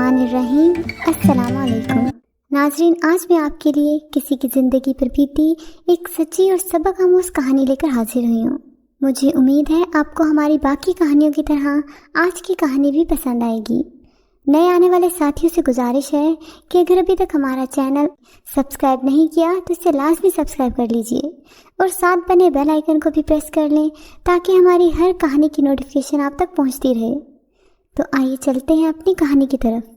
बिस्मिल्लाहिर्रहमानिर्रहीम। अस्सलाम वालेकुम नाजरीन, आज मैं आपके लिए किसी की ज़िंदगी पर बीती एक सच्ची और सबक आमूज़ कहानी लेकर हाजिर हुई हूँ। मुझे उम्मीद है आपको हमारी बाकी कहानियों की तरह आज की कहानी भी पसंद आएगी। नए आने वाले साथियों से गुजारिश है कि अगर अभी तक हमारा चैनल सब्सक्राइब नहीं किया तो इसे लाजमी सब्सक्राइब कर लीजिए और साथ बने बेल आइकन को भी प्रेस कर लें ताकि हमारी हर कहानी की नोटिफिकेशन आप तक पहुंचती रहे। तो आइए चलते हैं अपनी कहानी की तरफ।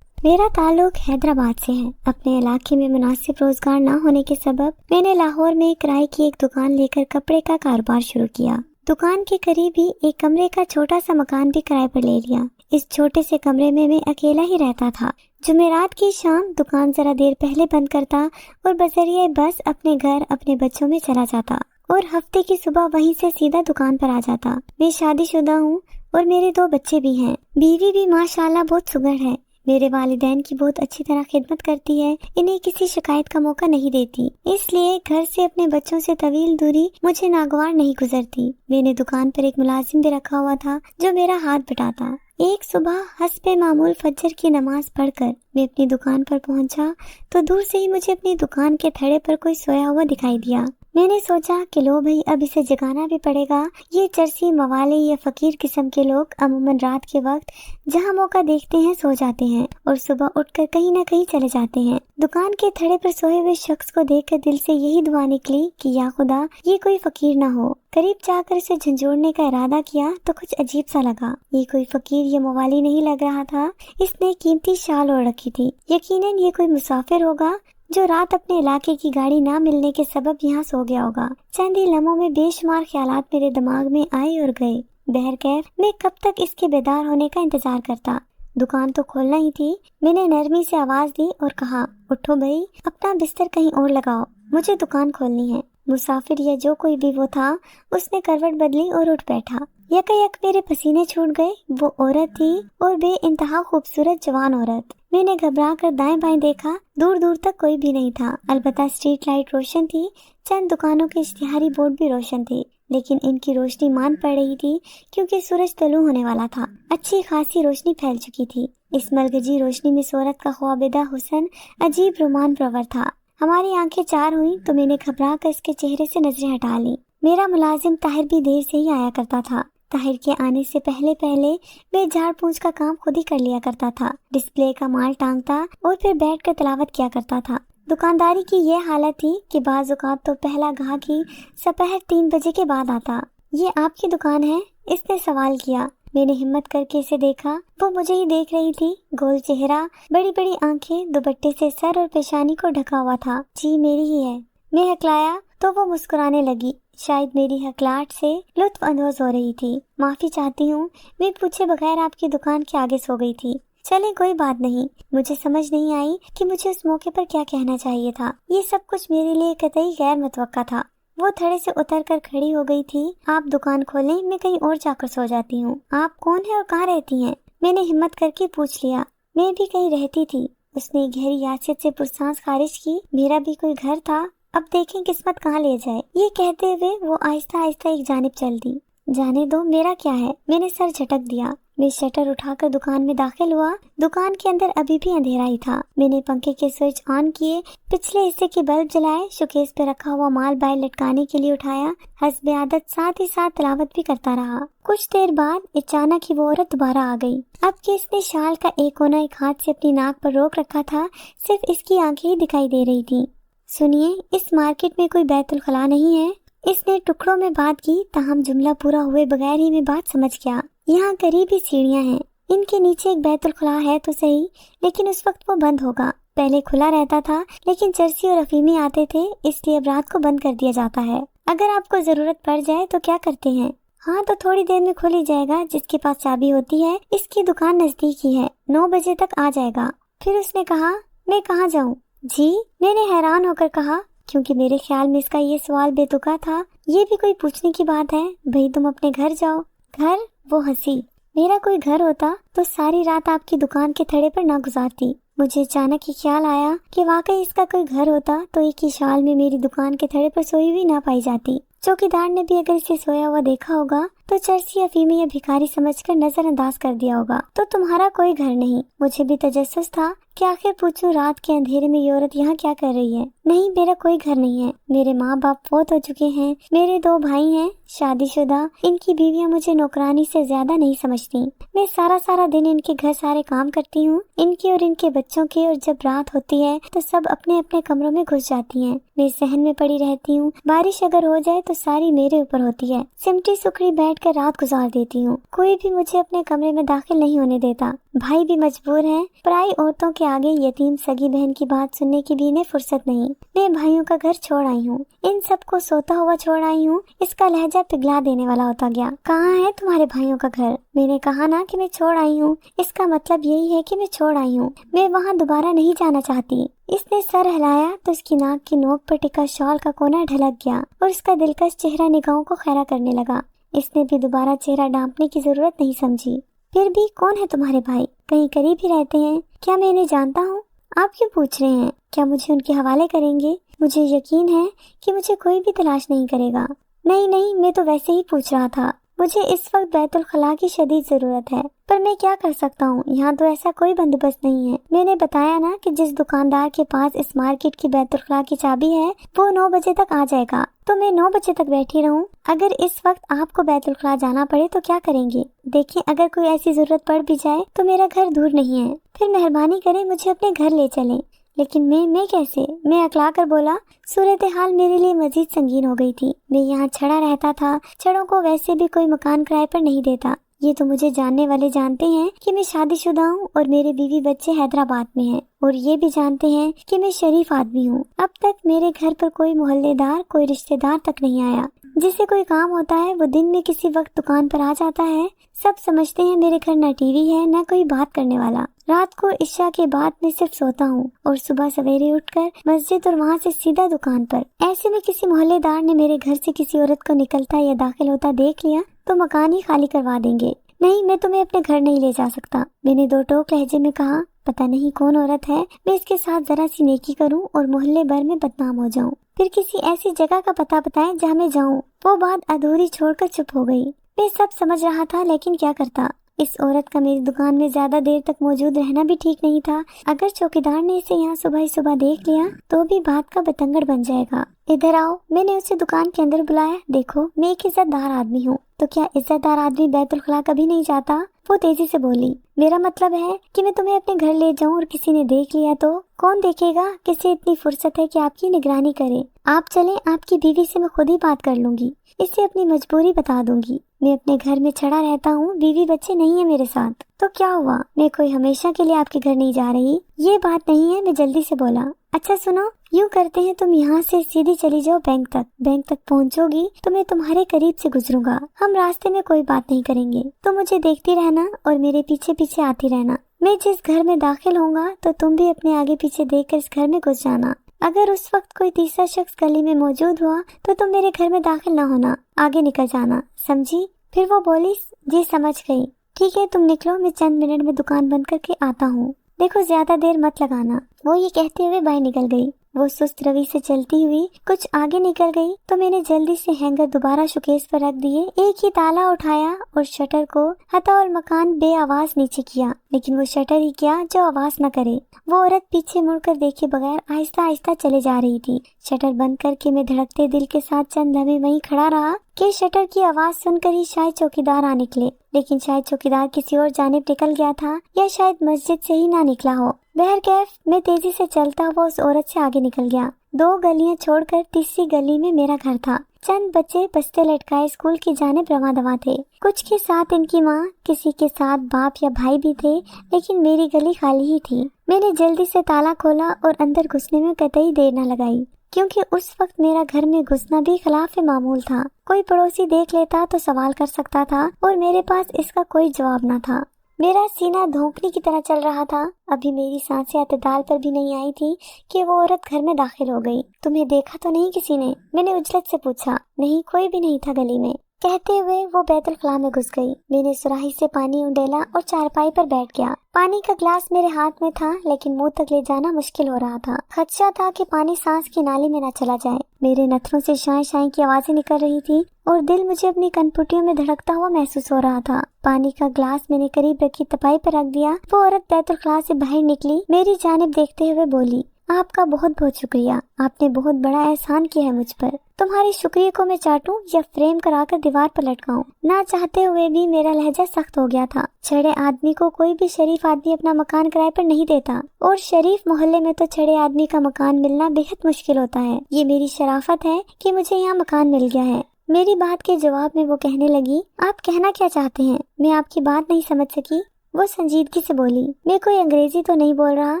मेरा ताल्लुक हैदराबाद से है। अपने इलाके में मुनासिब रोजगार न होने के सबब मैंने लाहौर में किराए की एक दुकान लेकर कपड़े का कारोबार शुरू किया। दुकान के करीब ही एक कमरे का छोटा सा मकान भी किराए पर ले लिया। इस छोटे से कमरे में मैं अकेला ही रहता था। जुमेरात की शाम दुकान जरा देर पहले बंद करता और बजरिए बस अपने घर अपने बच्चों में चला जाता और हफ्ते की सुबह वहीं से सीधा दुकान पर आ जाता। मैं शादीशुदा हूँ और मेरे 2 बच्चे भी हैं। बीवी भी माशाल्लाह बहुत सुघड़ है। मेरे वालिदैन की बहुत अच्छी तरह खिदमत करती है, इन्हें किसी शिकायत का मौका नहीं देती, इसलिए घर से अपने बच्चों से तवील दूरी मुझे नागवार नहीं गुजरती। मैंने दुकान पर एक मुलाजिम भी रखा हुआ था जो मेरा हाथ बटाता। एक सुबह हस्बे मामूल फज्र की नमाज पढ़कर मैं अपनी दुकान पर पहुंचा तो दूर से ही मुझे अपनी दुकान के थड़े पर कोई सोया हुआ दिखाई दिया। मैंने सोचा कि लो भाई, अब इसे जगाना भी पड़ेगा। ये चरसी मवाले या फकीर किस्म के लोग अमूमन रात के वक्त जहाँ मौका देखते हैं सो जाते हैं और सुबह उठकर कहीं न कहीं चले जाते हैं। दुकान के थड़े पर सोए हुए शख्स को देखकर दिल से यही दुआ निकली कि या खुदा ये कोई फकीर ना हो। करीब जाकर इसे झंझोड़ने का इरादा किया तो कुछ अजीब सा लगा। ये कोई फकीर या मवाली नहीं लग रहा था। इसने कीमती शाल ओढ़ रखी थी। यकीनन ये कोई मुसाफिर होगा जो रात अपने इलाके की गाड़ी ना मिलने के सबब यहाँ सो गया होगा। चंद ही लम्हों में बेशुमार ख्यालात मेरे दिमाग में आए और गए। बहरकैफ मैं कब तक इसके बेदार होने का इंतजार करता। दुकान तो खोलना ही थी। मैंने नरमी से आवाज दी और कहा, उठो भाई, अपना बिस्तर कहीं और लगाओ, मुझे दुकान खोलनी है। मुसाफिर या जो कोई भी वो था, उसने करवट बदली और उठ बैठा। यकायक मेरे पसीने छूट गए। वो औरत थी और बे इंतहा खूबसूरत जवान औरत। मैंने घबरा कर दाएं बाएं देखा। दूर दूर तक कोई भी नहीं था। अलबत्ता स्ट्रीट लाइट रोशन थी। चंद दुकानों के इश्तिहारी बोर्ड भी रोशन थे, लेकिन इनकी रोशनी मान पड़ रही थी क्योंकि सूरज तलू होने वाला था। अच्छी खासी रोशनी फैल चुकी थी। इस मलगजी रोशनी में सूरत का ख्वाबिदा हुस्न अजीब रोमान प्रवर था। हमारी आंखें चार हुई तो मैंने घबरा कर इसके चेहरे से नजरें हटा ली। मेरा मुलाजिम ताहिर भी देर से ही आया करता था। ताहिर के आने से पहले पहले मैं झाड़ पूंछ का काम खुद ही कर लिया करता था। डिस्प्ले का माल टांगता और फिर बैठकर तिलावत किया करता था। दुकानदारी की यह हालत थी कि बाज़ औक़ात तो पहला गाहक ही दोपहर 3 बजे के बाद आता। ये आपकी दुकान है? इसने सवाल किया। मैंने हिम्मत करके इसे देखा। वो मुझे ही देख रही थी। गोल चेहरा, बड़ी बड़ी आंखें, दुपट्टे से सर और पेशानी को ढका हुआ था। जी मेरी ही है। मैं हकलाया तो वो मुस्कुराने लगी। शायद मेरी हकलाहट से लुत्फ अंदोज हो रही थी। माफी चाहती हूँ, मैं पूछे बगैर आपकी दुकान के आगे सो गई थी। चले कोई बात नहीं। मुझे समझ नहीं आई कि मुझे उस मौके पर क्या कहना चाहिए था। ये सब कुछ मेरे लिए कतई गैर मुतवक्का था। वो थड़े से उतर कर खड़ी हो गई थी। आप दुकान खोलें, मैं कहीं और जाकर सो जाती हूँ। आप कौन है और कहाँ रहती हैं? मैंने हिम्मत करके पूछ लिया। मैं भी कहीं रहती थी। उसने गहरी यासियत से पुरसांस खारिज की। मेरा भी कोई घर था, अब देखें किस्मत कहाँ ले जाए। ये कहते हुए वो आहिस्ता आहिस्ता एक जानिब चल दी। जाने दो, मेरा क्या है। मैंने सर झटक दिया। मैं शटर उठाकर दुकान में दाखिल हुआ। दुकान के अंदर अभी भी अंधेरा ही था। मैंने पंखे के स्विच ऑन किए, पिछले हिस्से के बल्ब जलाए, शोकेस पे रखा हुआ माल बाहर लटकाने के लिए उठाया। हस्बे आदत साथ ही साथ तिलावत भी करता रहा। कुछ देर बाद अचानक ही वो औरत दोबारा आ गई। अब कि इसने शाल का एक कोना एक हाथ से अपनी नाक पर रोक रखा था, सिर्फ इसकी आंखें ही दिखाई दे रही थी। सुनिए, इस मार्केट में कोई बैतुल खला नहीं है। इसने टुकड़ों में बात की, ताहम जुमला पूरा हुए बगैर ही मैं बात समझ गया। यहाँ करीब ही सीढ़ियाँ हैं। इनके नीचे एक बैतुल खला है तो सही, लेकिन उस वक्त वो बंद होगा। पहले खुला रहता था, लेकिन चरसी और अफीमी आते थे, इसलिए अब रात को बंद कर दिया जाता है। अगर आपको जरूरत पड़ जाए तो क्या करते हैं? हाँ, तो थोड़ी देर में खुल ही जाएगा। जिसके पास चाबी होती है, इसकी दुकान नजदीक ही है, 9 बजे तक आ जाएगा। फिर उसने कहा, मैं कहाँ जाऊँ? जी, मैंने हैरान होकर कहा, क्योंकि मेरे ख्याल में इसका ये सवाल बेतुका था। ये भी कोई पूछने की बात है? भाई तुम अपने घर जाओ। घर? वो हंसी। मेरा कोई घर होता तो सारी रात आपकी दुकान के थड़े पर ना गुजारती। मुझे अचानक ही ख्याल आया कि वाकई इसका कोई घर होता तो एक ही शाल में मेरी दुकान के थड़े पर सोई हुई ना पाई जाती। चौकीदार ने भी अगर इसे सोया हुआ देखा होगा तो चर्ची अफीमी या भिखारी समझकर नजरअंदाज कर दिया होगा। तो तुम्हारा कोई घर नहीं। मुझे भी तजस्सुस था कि आखिर पूछूं रात के अंधेरे में ये औरत यहाँ क्या कर रही है। नहीं, मेरा कोई घर नहीं है। मेरे माँ बाप फौत हो चुके हैं। मेरे 2 भाई हैं शादीशुदा। इनकी बीवियां मुझे नौकरानी से ज्यादा नहीं समझती। मैं सारा दिन इनके घर सारे काम करती हूँ, इनके और इनके बच्चों के, और जब रात होती है तो सब अपने अपने कमरों में घुस जाती हैं। मैं सहन में पड़ी रहती हूँ। बारिश अगर हो जाए तो सारी मेरे ऊपर होती है। सिमटी सुखड़ी बैठकर रात गुजार देती हूँ। कोई भी मुझे अपने कमरे में दाखिल नहीं होने देता। भाई भी मजबूर हैं। पराई औरतों के आगे यतीम सगी बहन की बात सुनने की भी इन्हें फुर्सत नहीं। मैं भाइयों का घर छोड़ आई हूँ, इन सबको सोता हुआ छोड़ आई हूँ। इसका लहजा पिघला देने वाला होता गया। कहाँ है तुम्हारे भाइयों का घर? मैंने कहा ना कि मैं छोड़ आई हूँ। इसका मतलब यही है कि मैं छोड़ आई हूँ। मैं वहाँ दोबारा नहीं जाना चाहती। इसने सर हिलाया तो उसकी नाक की नोक पर टिका शॉल का कोना ढलक गया और उसका दिलकश चेहरा निगाहों को खैरा करने लगा। इसने भी दोबारा चेहरा ढांपने की जरूरत नहीं समझी। फिर भी कौन है तुम्हारे भाई? कहीं करीब ही रहते हैं? क्या मैं इन्हें जानता हूँ? आप क्यों पूछ रहे हैं? क्या मुझे उनके हवाले करेंगे? मुझे यकीन है कि मुझे कोई भी तलाश नहीं करेगा। नहीं, मैं तो वैसे ही पूछ रहा था। मुझे इस वक्त बैतुल खला की शदीद जरूरत है, पर मैं क्या कर सकता हूँ? यहाँ तो ऐसा कोई बंदोबस्त नहीं है। मैंने बताया ना कि जिस दुकानदार के पास इस मार्केट की बैतुल खला की चाबी है वो 9 बजे तक आ जाएगा, तो मैं 9 बजे तक बैठी रहूँ? अगर इस वक्त आपको बैतुल खला जाना पड़े तो क्या करेंगे? देखिए, अगर कोई ऐसी जरूरत पड़ भी जाए तो मेरा घर दूर नहीं है। फिर मेहरबानी करें मुझे अपने घर ले चलें। लेकिन मैं कैसे? मैं अकला कर बोला। सूरत हाल मेरे लिए मजीद संगीन हो गई थी। मैं यहाँ छड़ा रहता था। छड़ों को वैसे भी कोई मकान किराए पर नहीं देता। ये तो मुझे जानने वाले जानते हैं कि मैं शादीशुदा हूँ और मेरे बीवी बच्चे हैदराबाद में हैं, और ये भी जानते हैं कि मैं शरीफ आदमी हूँ। अब तक मेरे घर पर कोई मोहल्लेदार, कोई रिश्तेदार तक नहीं आया। जिसे कोई काम होता है वो दिन में किसी वक्त दुकान पर आ जाता है। सब समझते हैं मेरे घर न टीवी है न कोई बात करने वाला। रात को इशा के बाद मैं सिर्फ सोता हूँ और सुबह सवेरे उठकर मस्जिद और वहाँ से सीधा दुकान पर। ऐसे में किसी मोहल्लेदार ने मेरे घर से किसी औरत को निकलता या दाखिल होता देख लिया तो मकान ही खाली करवा देंगे। नहीं, मैं तुम्हें अपने घर नहीं ले जा सकता। मैंने 2 टोक लहजे में कहा। पता नहीं कौन औरत है, मैं इसके साथ जरा सी नेकी करूं और मोहल्ले भर में बदनाम हो जाऊं। फिर किसी ऐसी जगह का पता बताएं जहां मैं जाऊं। वो बात अधूरी छोड़कर चुप हो गई। मैं सब समझ रहा था, लेकिन क्या करता। इस औरत का मेरी दुकान में ज्यादा देर तक मौजूद रहना भी ठीक नहीं था। अगर चौकीदार ने इसे यहाँ सुबह ही सुबह देख लिया तो भी बात का बतंगड़ बन जाएगा। इधर आओ। मैंने उसे दुकान के अंदर बुलाया। देखो, मैं एक इज्जतदार आदमी हूँ। तो क्या इज्जतदार आदमी बैतुल खला कभी नहीं जाता? वो तेजी से बोली। मेरा मतलब है कि मैं तुम्हें अपने घर ले जाऊं और किसी ने देख लिया तो? कौन देखेगा? किसे इतनी फुर्सत है कि आपकी निगरानी करे? आप चलें, आपकी बीवी से मैं खुद ही बात कर लूंगी। इसे अपनी मजबूरी बता दूंगी। मैं अपने घर में छड़ा रहता हूँ, बीवी बच्चे नहीं है मेरे साथ। तो क्या हुआ? मैं कोई हमेशा के लिए आपके घर नहीं जा रही। ये बात नहीं है। मैं जल्दी से बोला। अच्छा सुनो, यूँ करते हैं, तुम यहाँ से सीधी चली जाओ बैंक तक। बैंक तक पहुँचोगी तो मैं तुम्हारे करीब से गुजरूंगा। हम रास्ते में कोई बात नहीं करेंगे। तो मुझे देखती रहना और मेरे पीछे पीछे आती रहना। मैं जिस घर में दाखिल होऊंगा तो तुम भी अपने आगे पीछे देखकर इस घर में घुस जाना। अगर उस वक्त कोई तीसरा शख्स गली में मौजूद हुआ तो तुम मेरे घर में दाखिल ना होना, आगे निकल जाना, समझी? फिर वो बोली, जी समझ गई। ठीक है, तुम निकलो, मैं चंद मिनट में दुकान बंद करके आता हूँ। देखो, ज्यादा देर मत लगाना। वो ये कहते हुए बाहर निकल गई। वो सुस्त रवि से चलती हुई कुछ आगे निकल गई तो मैंने जल्दी से हैंगर दोबारा शोकेस पर रख दिए। एक ही ताला उठाया और शटर को हथौल मकान बे आवाज नीचे किया। लेकिन वो शटर ही क्या जो आवाज न करे। वो औरत पीछे मुड़कर देखे बगैर आहिस्ता आहिस्ता चले जा रही थी। शटर बंद करके मैं धड़कते दिल के साथ चंद लम्हे वहीं खड़ा रहा कि शटर की आवाज सुनकर ही शायद चौकीदार आ निकले। लेकिन शायद चौकीदार किसी और जानिब निकल गया था या शायद मस्जिद से ही ना निकला हो। बहरकैफ मैं तेजी से चलता हुआ उस औरत से आगे निकल गया। 2 गलियां छोड़कर तीसरी गली में मेरा घर था। चंद बच्चे बस्ते लटकाए स्कूल की जानिब रवां दवा थे। कुछ के साथ इनकी माँ, किसी के साथ बाप या भाई भी थे, लेकिन मेरी गली खाली ही थी। मैंने जल्दी से ताला खोला और अंदर घुसने में कतई देर न लगाई, क्योंकि उस वक्त मेरा घर में घुसना भी खिलाफ मामूल था। कोई पड़ोसी देख लेता तो सवाल कर सकता था और मेरे पास इसका कोई जवाब न था। मेरा सीना धोंकने की तरह चल रहा था। अभी मेरी सांसें अतदाल पर भी नहीं आई थी कि वो औरत घर में दाखिल हो गई। तुम्हें देखा तो नहीं किसी ने? मैंने उजलत से पूछा। नहीं, कोई भी नहीं था गली में। कहते हुए वो बैत अल-खला में घुस गई। मैंने सुराही से पानी उंडेला और चारपाई पर बैठ गया। पानी का ग्लास मेरे हाथ में था, लेकिन मुंह तक ले जाना मुश्किल हो रहा था। खदशा था कि पानी सांस की नाली में न चला जाए। मेरे नथनों से शाय शाय की आवाजें निकल रही थी और दिल मुझे अपनी कनपुटियों में धड़कता हुआ महसूस हो रहा था। पानी का ग्लास मैंने करीब रखी तपाई पर रख दिया। वो औरत बैत अल-खला से बाहर निकली, मेरी जानिब देखते हुए बोली, आपका बहुत बहुत शुक्रिया, आपने बहुत बड़ा एहसान किया है मुझ पर। तुम्हारे शुक्रिया को मैं चाटूं या फ्रेम कराकर दीवार पर लटकाऊं? ना चाहते हुए भी मेरा लहजा सख्त हो गया था। छड़े आदमी को कोई भी शरीफ आदमी अपना मकान किराए पर नहीं देता, और शरीफ मोहल्ले में तो छड़े आदमी का मकान मिलना बेहद मुश्किल होता है। ये मेरी शराफत है कि मुझे यहाँ मकान मिल गया है। मेरी बात के जवाब में वो कहने लगी, आप कहना क्या चाहते हैं? मैं आपकी बात नहीं समझ सकी। वो संजीदगी से बोली, मैं कोई अंग्रेजी तो नहीं बोल रहा,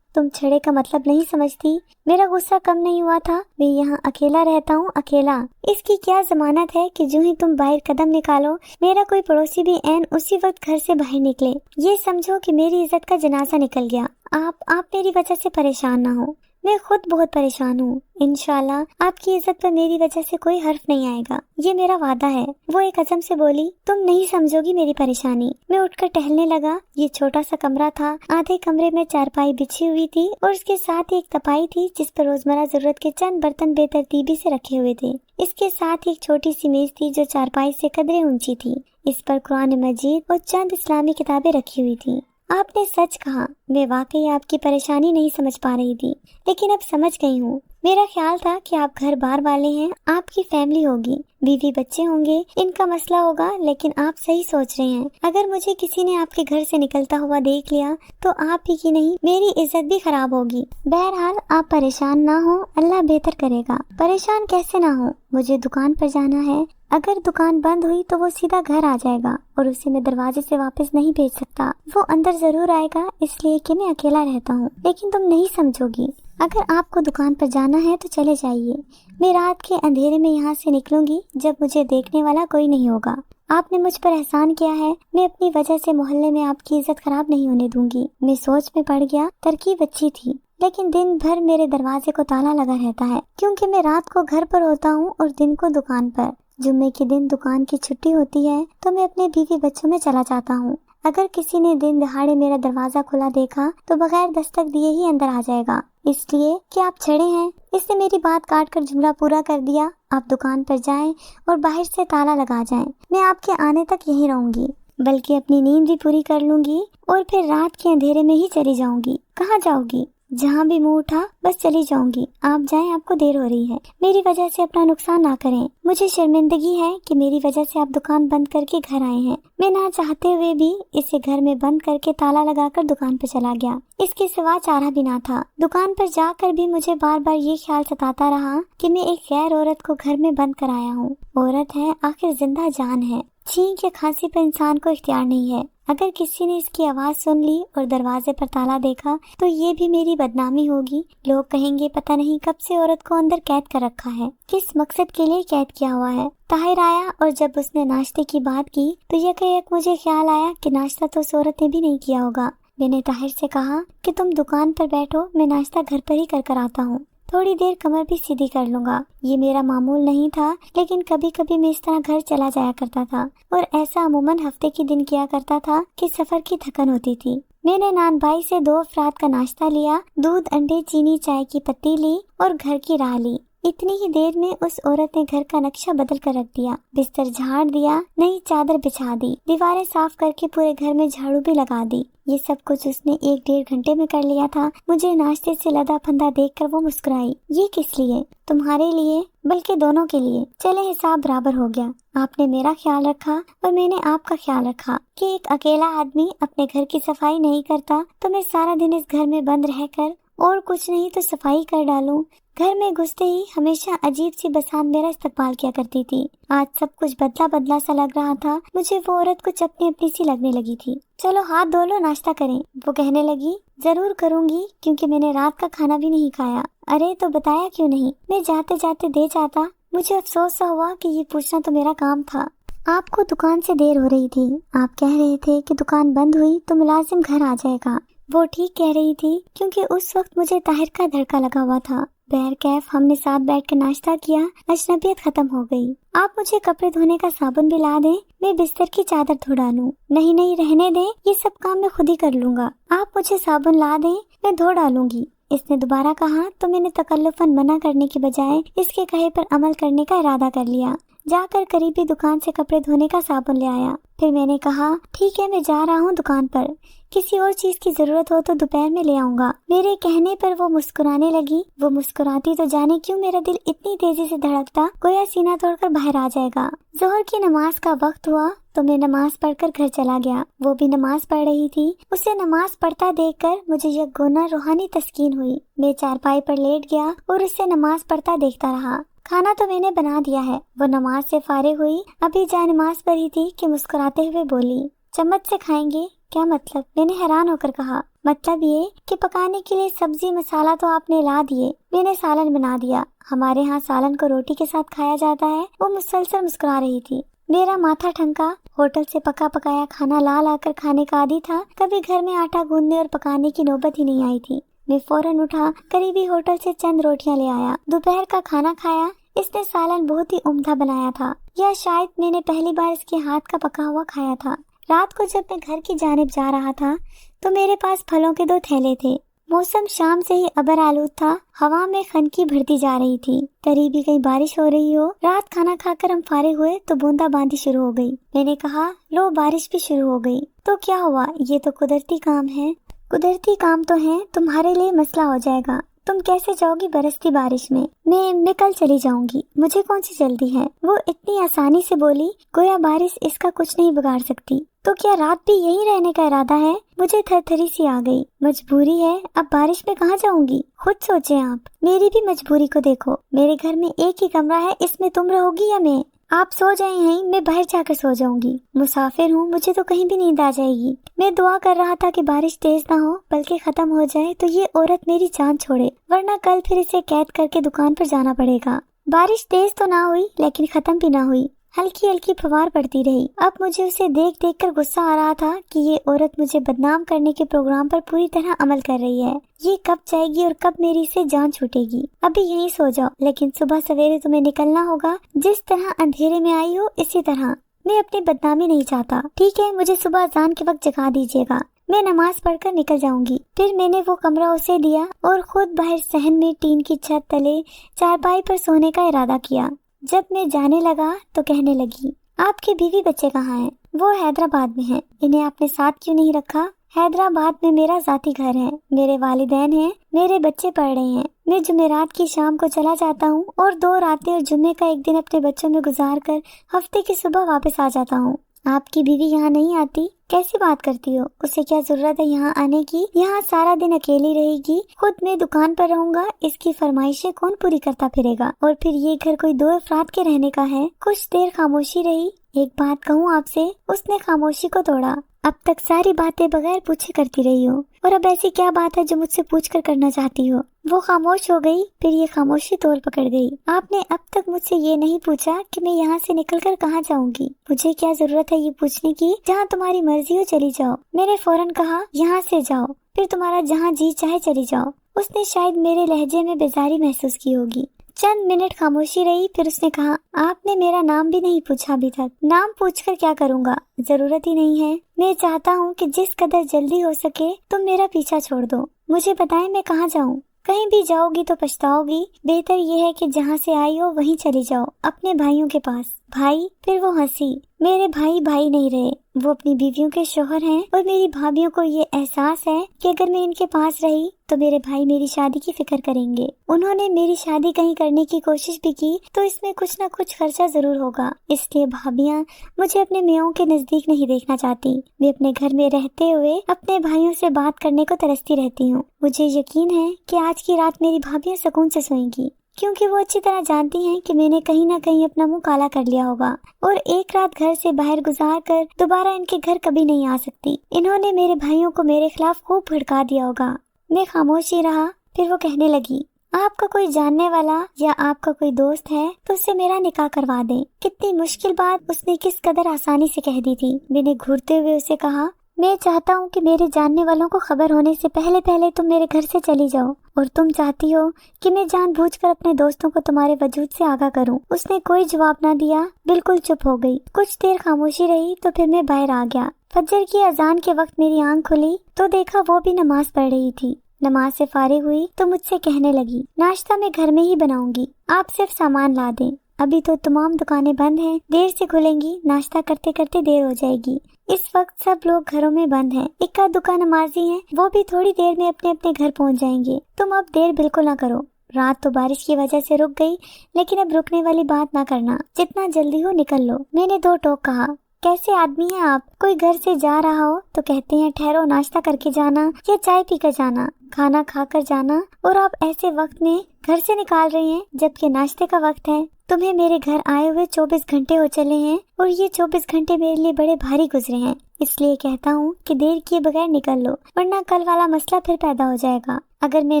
तुम छड़े का मतलब नहीं समझती। मेरा गुस्सा कम नहीं हुआ था। मैं यहाँ अकेला रहता हूँ, अकेला। इसकी क्या जमानत है कि जो ही तुम बाहर कदम निकालो, मेरा कोई पड़ोसी भी ऐन उसी वक्त घर से बाहर निकले। ये समझो कि मेरी इज्जत का जनाजा निकल गया। आप मेरी वजह से परेशान ना हो। मैं खुद बहुत परेशान हूँ। इंशाल्लाह आपकी इज्जत पर मेरी वजह से कोई हर्फ नहीं आएगा, ये मेरा वादा है। वो एक अज़म से बोली, तुम नहीं समझोगी मेरी परेशानी। मैं उठकर टहलने लगा। ये छोटा सा कमरा था। आधे कमरे में चारपाई बिछी हुई थी और उसके साथ ही एक तपाई थी जिस पर रोजमर्रा जरूरत के चंद बर्तन बेतरतीबी से रखे हुए थे। इसके साथ ही एक छोटी सी मेज थी जो चारपाई से कदरे ऊंची थी। इस पर कुरान मजीद और चंद इस्लामी किताबें रखी हुई थी। आपने सच कहा, मैं वाकई आपकी परेशानी नहीं समझ पा रही थी, लेकिन अब समझ गई हूँ। मेरा ख्याल था कि आप घर बार वाले हैं, आपकी फैमिली होगी, बीवी बच्चे होंगे, इनका मसला होगा, लेकिन आप सही सोच रहे हैं। अगर मुझे किसी ने आपके घर से निकलता हुआ देख लिया तो आप ही की नहीं मेरी इज्जत भी खराब होगी। बहरहाल आप परेशान ना हो, अल्लाह बेहतर करेगा। परेशान कैसे ना हो, मुझे दुकान पर जाना है। अगर दुकान बंद हुई तो वो सीधा घर आ जाएगा और उसे मैं दरवाजे से वापस नहीं भेज सकता। वो अंदर जरूर आएगा, इसलिए कि मैं अकेला रहता हूँ। लेकिन तुम नहीं समझोगी। अगर आपको दुकान पर जाना है तो चले जाइए। मैं रात के अंधेरे में यहाँ से निकलूंगी जब मुझे देखने वाला कोई नहीं होगा। आपने मुझ पर एहसान किया है, मैं अपनी वजह से मोहल्ले में आपकी इज्जत खराब नहीं होने दूंगी। मैं सोच में पड़ गया। तरकीब अच्छी थी, लेकिन दिन भर मेरे दरवाजे को ताला लगा रहता है, क्योंकि मैं रात को घर पर होता हूँ और दिन को दुकान पर। जुम्मे के दिन दुकान की छुट्टी होती है तो मैं अपने बीवी बच्चों में चला जाता हूँ। अगर किसी ने दिन दहाड़े मेरा दरवाजा खुला देखा तो बगैर दस्तक दिए ही अंदर आ जाएगा, इसलिए कि आप छड़े हैं। इसने मेरी बात काट कर जुमला पूरा कर दिया। आप दुकान पर जाएं और बाहर से ताला लगा जाएं। मैं आपके आने तक यहीं रहूंगी, बल्कि अपनी नींद भी पूरी कर लूंगी और फिर रात के अंधेरे में ही चली जाऊंगी। कहाँ जाओगी? जहाँ भी मुंह उठा बस चली जाऊंगी। आप जाएं, आपको देर हो रही है। मेरी वजह से अपना नुकसान ना करें। मुझे शर्मिंदगी है कि मेरी वजह से आप दुकान बंद करके घर आए हैं। मैं ना चाहते हुए भी इसे घर में बंद करके ताला लगाकर दुकान पर चला गया। इसके सिवा चारा भी ना था। दुकान पर जाकर भी मुझे बार बार ये ख्याल सताता रहा कि मैं एक गैर औरत को घर में बंद कराया हूँ। औरत है, आखिर जिंदा जान है। छींक या खांसी पर इंसान को इख्तियार नहीं है। अगर किसी ने इसकी आवाज सुन ली और दरवाजे पर ताला देखा तो ये भी मेरी बदनामी होगी। लोग कहेंगे पता नहीं कब से औरत को अंदर कैद कर रखा है, किस मकसद के लिए कैद किया हुआ है। ताहिर आया और जब उसने नाश्ते की बात की तो यकयक मुझे ख्याल आया कि नाश्ता तो उस औरत ने भी नहीं किया होगा। मैंने ताहिर से कहा कि तुम दुकान पर बैठो, मैं नाश्ता घर पर ही कर आता हूँ। थोड़ी देर कमर भी सीधी कर लूंगा। ये मेरा मामूल नहीं था, लेकिन कभी कभी मैं इस तरह घर चला जाया करता था और ऐसा अमूमन हफ्ते के दिन किया करता था कि सफर की थकन होती थी। मैंने नान भाई से 2 अफराद का नाश्ता लिया, दूध, अंडे, चीनी, चाय की पत्ती ली और घर की राह ली। इतनी ही देर में उस औरत ने घर का नक्शा बदल कर रख दिया, बिस्तर झाड़ दिया, नई चादर बिछा दी, दीवारें साफ करके पूरे घर में झाड़ू भी लगा दी। ये सब कुछ उसने 1-1.5 घंटे में कर लिया था। मुझे नाश्ते से लदा फंदा देखकर वो मुस्कुराई। ये किस लिए? तुम्हारे लिए, बल्कि दोनों के लिए। चले हिसाब बराबर हो गया। आपने मेरा ख्याल रखा और मैंने आपका ख्याल रखा कि एक अकेला आदमी अपने घर की सफाई नहीं करता तो मैं सारा दिन इस घर में बंद रहकर और कुछ नहीं तो सफाई कर डालूं। घर में घुसते ही हमेशा अजीब सी बसात मेरा इस्तकबाल किया करती थी। आज सब कुछ बदला बदला सा लग रहा था। मुझे वो औरत कुछ अपनी अपनी सी लगने लगी थी। चलो हाथ धो लो, नाश्ता करें। वो कहने लगी, जरूर करूंगी, क्योंकि मैंने रात का खाना भी नहीं खाया। अरे तो बताया क्यों नहीं? मैं जाते जाते दे जाता। मुझे अफसोस सा हुआ कि ये पूछना तो मेरा काम था। आपको दुकान से देर हो रही थी। आप कह रहे थे कि दुकान बंद हुई तो मुलाजिम घर आ जाएगा। वो ठीक कह रही थी, क्योंकि उस वक्त मुझे ताहिर का धड़का लगा हुआ था। बहरकैफ हमने साथ बैठ कर नाश्ता किया। अजनबियत खत्म हो गई। आप मुझे कपड़े धोने का साबुन भी ला दें, मैं बिस्तर की चादर धो डालूं। नहीं नहीं, रहने दें, ये सब काम मैं खुद ही कर लूंगा। आप मुझे साबुन ला दें, मैं धो डालूंगी। इसने दोबारा कहा तो मैंने तकल्लुफन मना करने की बजाय इसके कहे पर अमल करने का इरादा कर लिया। जाकर करीबी दुकान से कपड़े धोने का साबुन ले आया। फिर मैंने कहा, ठीक है, मैं जा रहा हूँ दुकान पर, किसी और चीज की जरूरत हो तो दोपहर में ले आऊंगा। मेरे कहने पर वो मुस्कुराने लगी। वो मुस्कुराती तो जाने क्यों मेरा दिल इतनी तेजी से धड़कता, गोया सीना तोड़कर बाहर आ जाएगा। जोहर की नमाज का वक्त हुआ तो मैं नमाज पढ़कर घर चला गया। वो भी नमाज पढ़ रही थी। उसे नमाज पढ़ता देखकर मुझे यकगुना रूहानी तस्कीन हुई। मैं चारपाई पर लेट गया और उसे नमाज पढ़ता देखता रहा। खाना तो मैंने बना दिया है। वो नमाज से फारिग हुई, अभी जा नमाज पढ़ी थी कि मुस्कुराते हुए बोली, चम्मच से खाएंगे? क्या मतलब? मैंने हैरान होकर कहा, मतलब ये कि पकाने के लिए सब्जी मसाला तो आपने ला दिए, मैंने सालन बना दिया। हमारे यहाँ सालन को रोटी के साथ खाया जाता है। वो मुसलसल मुस्कुरा रही थी। मेरा माथा ठनका। होटल से पका पकाया खाना ला लाकर खाने का आदी था। कभी घर में आटा गूंदने और पकाने की नौबत ही नहीं आई थी। मैं फौरन उठा, करीबी होटल से चंद रोटियां ले आया। दोपहर का खाना खाया। इसने सालन बहुत ही उम्दा बनाया था, या शायद मैंने पहली बार इसके हाथ का पका हुआ खाया था। रात को जब मैं घर की जानिब जा रहा था तो मेरे पास फलों के 2 थैले थे। मौसम शाम से ही अबर आलूद था। हवा में खनकी भरती जा रही थी, करीबी कहीं बारिश हो रही हो। रात खाना खाकर हम फारिग हुए तो बूंदाबांदी शुरू हो गई। मैंने कहा, लो बारिश भी शुरू हो गई। तो क्या हुआ, ये तो कुदरती काम है। कुदरती काम तो है, तुम्हारे लिए मसला हो जाएगा। तुम कैसे जाओगी बरसती बारिश में? मैं कल चली जाऊंगी, मुझे कौन सी जल्दी है। वो इतनी आसानी से बोली, गोया बारिश इसका कुछ नहीं बिगाड़ सकती। तो क्या रात भी यहीं रहने का इरादा है? मुझे थरथरी सी आ गई। मजबूरी है, अब बारिश में कहाँ जाऊंगी? खुद सोचें आप। मेरी भी मजबूरी को देखो। मेरे घर में एक ही कमरा है, इसमें तुम रहोगी या मैं? आप सो जाए यहीं, मैं बाहर जाकर सो जाऊंगी। मुसाफिर हूँ, मुझे तो कहीं भी नींद आ जाएगी। मैं दुआ कर रहा था कि बारिश तेज ना हो बल्कि खत्म हो जाए तो ये औरत मेरी जान छोड़े, वरना कल फिर इसे कैद करके दुकान पर जाना पड़ेगा। बारिश तेज तो ना हुई लेकिन खत्म भी ना हुई, हल्की हल्की फुहार पड़ती रही। अब मुझे उसे देख देख कर गुस्सा आ रहा था कि ये औरत मुझे बदनाम करने के प्रोग्राम पर पूरी तरह अमल कर रही है। ये कब जाएगी और कब मेरी से जान छूटेगी? अभी यहीं सो जाओ, लेकिन सुबह सवेरे तुम्हें निकलना होगा। जिस तरह अंधेरे में आई हो इसी तरह। मैं अपनी बदनामी नहीं चाहता। ठीक है, मुझे सुबह अजान के वक्त जगा दीजिएगा, मैं नमाज पढ़कर निकल जाऊंगी। फिर मैंने वो कमरा उसे दिया और खुद बाहर सहन में टीन की छत तले चारपाई पर सोने का इरादा किया। जब मैं जाने लगा तो कहने लगी, आपके बीवी बच्चे कहाँ हैं? वो हैदराबाद में हैं। इन्हें आपने साथ क्यों नहीं रखा? हैदराबाद में मेरा जाती घर है, मेरे वालिदैन हैं, मेरे बच्चे पढ़ रहे हैं। मैं जुमेरात की शाम को चला जाता हूँ और 2 रातें और जुम्मे का एक दिन अपने बच्चों में गुजार कर हफ्ते की सुबह वापस आ जाता हूँ। आपकी बीवी यहाँ नहीं आती? कैसी बात करती हो? उसे क्या जरूरत है यहाँ आने की? यहाँ सारा दिन अकेली रहेगी। खुद मैं दुकान पर रहूंगा, इसकी फरमाइशें कौन पूरी करता फिरेगा? और फिर ये घर कोई 2 अफराद के रहने का है। कुछ देर खामोशी रही। एक बात कहूँ आपसे? उसने खामोशी को तोड़ा। अब तक सारी बातें बगैर पूछे करती रही हो, और अब ऐसी क्या बात है जो मुझसे पूछ कर करना चाहती हो? वो खामोश हो गई। फिर ये खामोशी तोड़ पकड़ गई। आपने अब तक मुझसे ये नहीं पूछा कि मैं यहाँ से निकलकर कहाँ जाऊंगी। मुझे क्या जरूरत है ये पूछने की? जहाँ तुम्हारी मर्जी हो चली जाओ। मैंने फौरन कहा, यहाँ से जाओ, फिर तुम्हारा जहाँ जी चाहे चली जाओ। उसने शायद मेरे लहजे में बेजारी महसूस की होगी। चंद मिनट खामोशी रही, फिर उसने कहा, आपने मेरा नाम भी नहीं पूछा अभी तक। नाम पूछकर क्या करूँगा? जरूरत ही नहीं है। मैं चाहता हूँ कि जिस कदर जल्दी हो सके तुम मेरा पीछा छोड़ दो। मुझे बताएं मैं कहाँ जाऊँ? कहीं भी जाओगी तो पछताओगी। बेहतर ये है कि जहाँ से आई हो वहीं चली जाओ, अपने भाइयों के पास। भाई? फिर वो हंसी। मेरे भाई भाई नहीं रहे, वो अपनी बीवियों के शोहर हैं। और मेरी भाभियों को ये एहसास है कि अगर मैं इनके पास रही तो मेरे भाई मेरी शादी की फिक्र करेंगे। उन्होंने मेरी शादी कहीं करने की कोशिश भी की तो इसमें कुछ न कुछ खर्चा जरूर होगा। इसलिए भाभियाँ मुझे अपने मियाँ के नजदीक नहीं देखना चाहती। मैं अपने घर में रहते हुए अपने भाइयों से बात करने को तरसती रहती हूँ। मुझे यकीन है कि आज की रात मेरी भाभियाँ सुकून से सोएंगी, क्योंकि वो अच्छी तरह जानती हैं कि मैंने कहीं न कहीं अपना मुंह काला कर लिया होगा और एक रात घर से बाहर गुजार कर दोबारा इनके घर कभी नहीं आ सकती। इन्होंने मेरे भाइयों को मेरे खिलाफ खूब भड़का दिया होगा। मैं खामोश ही रहा। फिर वो कहने लगी, आपका कोई जानने वाला या आपका कोई दोस्त है तो उससे मेरा निकाह करवा दें। कितनी मुश्किल बात उसने किस कदर आसानी से कह दी थी। मैंने घूरते हुए उसे कहा, मैं चाहता हूँ कि मेरे जानने वालों को खबर होने से पहले पहले तुम मेरे घर से चली जाओ, और तुम चाहती हो कि मैं जानबूझकर अपने दोस्तों को तुम्हारे वजूद से आगाह करूं। उसने कोई जवाब ना दिया, बिल्कुल चुप हो गई। कुछ देर खामोशी रही तो फिर मैं बाहर आ गया। फजर की अजान के वक्त मेरी आंख खुली तो देखा वो भी नमाज पढ़ रही थी। नमाज से फारिग हुई तो मुझसे कहने लगी, नाश्ता मैं घर में ही बनाऊंगी, आप सिर्फ सामान ला दें। अभी तो तमाम दुकानें बंद हैं, देर से खुलेंगी, नाश्ता करते करते देर हो जाएगी। इस वक्त सब लोग घरों में बंद हैं, इक्का दुक्का नमाजी हैं, वो भी थोड़ी देर में अपने अपने घर पहुंच जाएंगे। तुम अब देर बिल्कुल ना करो। रात तो बारिश की वजह से रुक गई, लेकिन अब रुकने वाली बात ना करना, जितना जल्दी हो निकल लो। मैंने दो टोक कहा, कैसे आदमी हैं आप? कोई घर से जा रहा हो तो कहते हैं ठहरो, नाश्ता करके जाना या चाय पीकर जाना, खाना खाकर जाना, और आप ऐसे वक्त में घर से निकाल रहे हैं जबकि नाश्ते का वक्त है। तुम्हें मेरे घर आए हुए 24 घंटे हो चले हैं और ये 24 घंटे मेरे लिए बड़े भारी गुजरे हैं, इसलिए कहता हूँ कि देर किए बगैर निकल लो, वरना कल वाला मसला फिर पैदा हो जाएगा। अगर मैं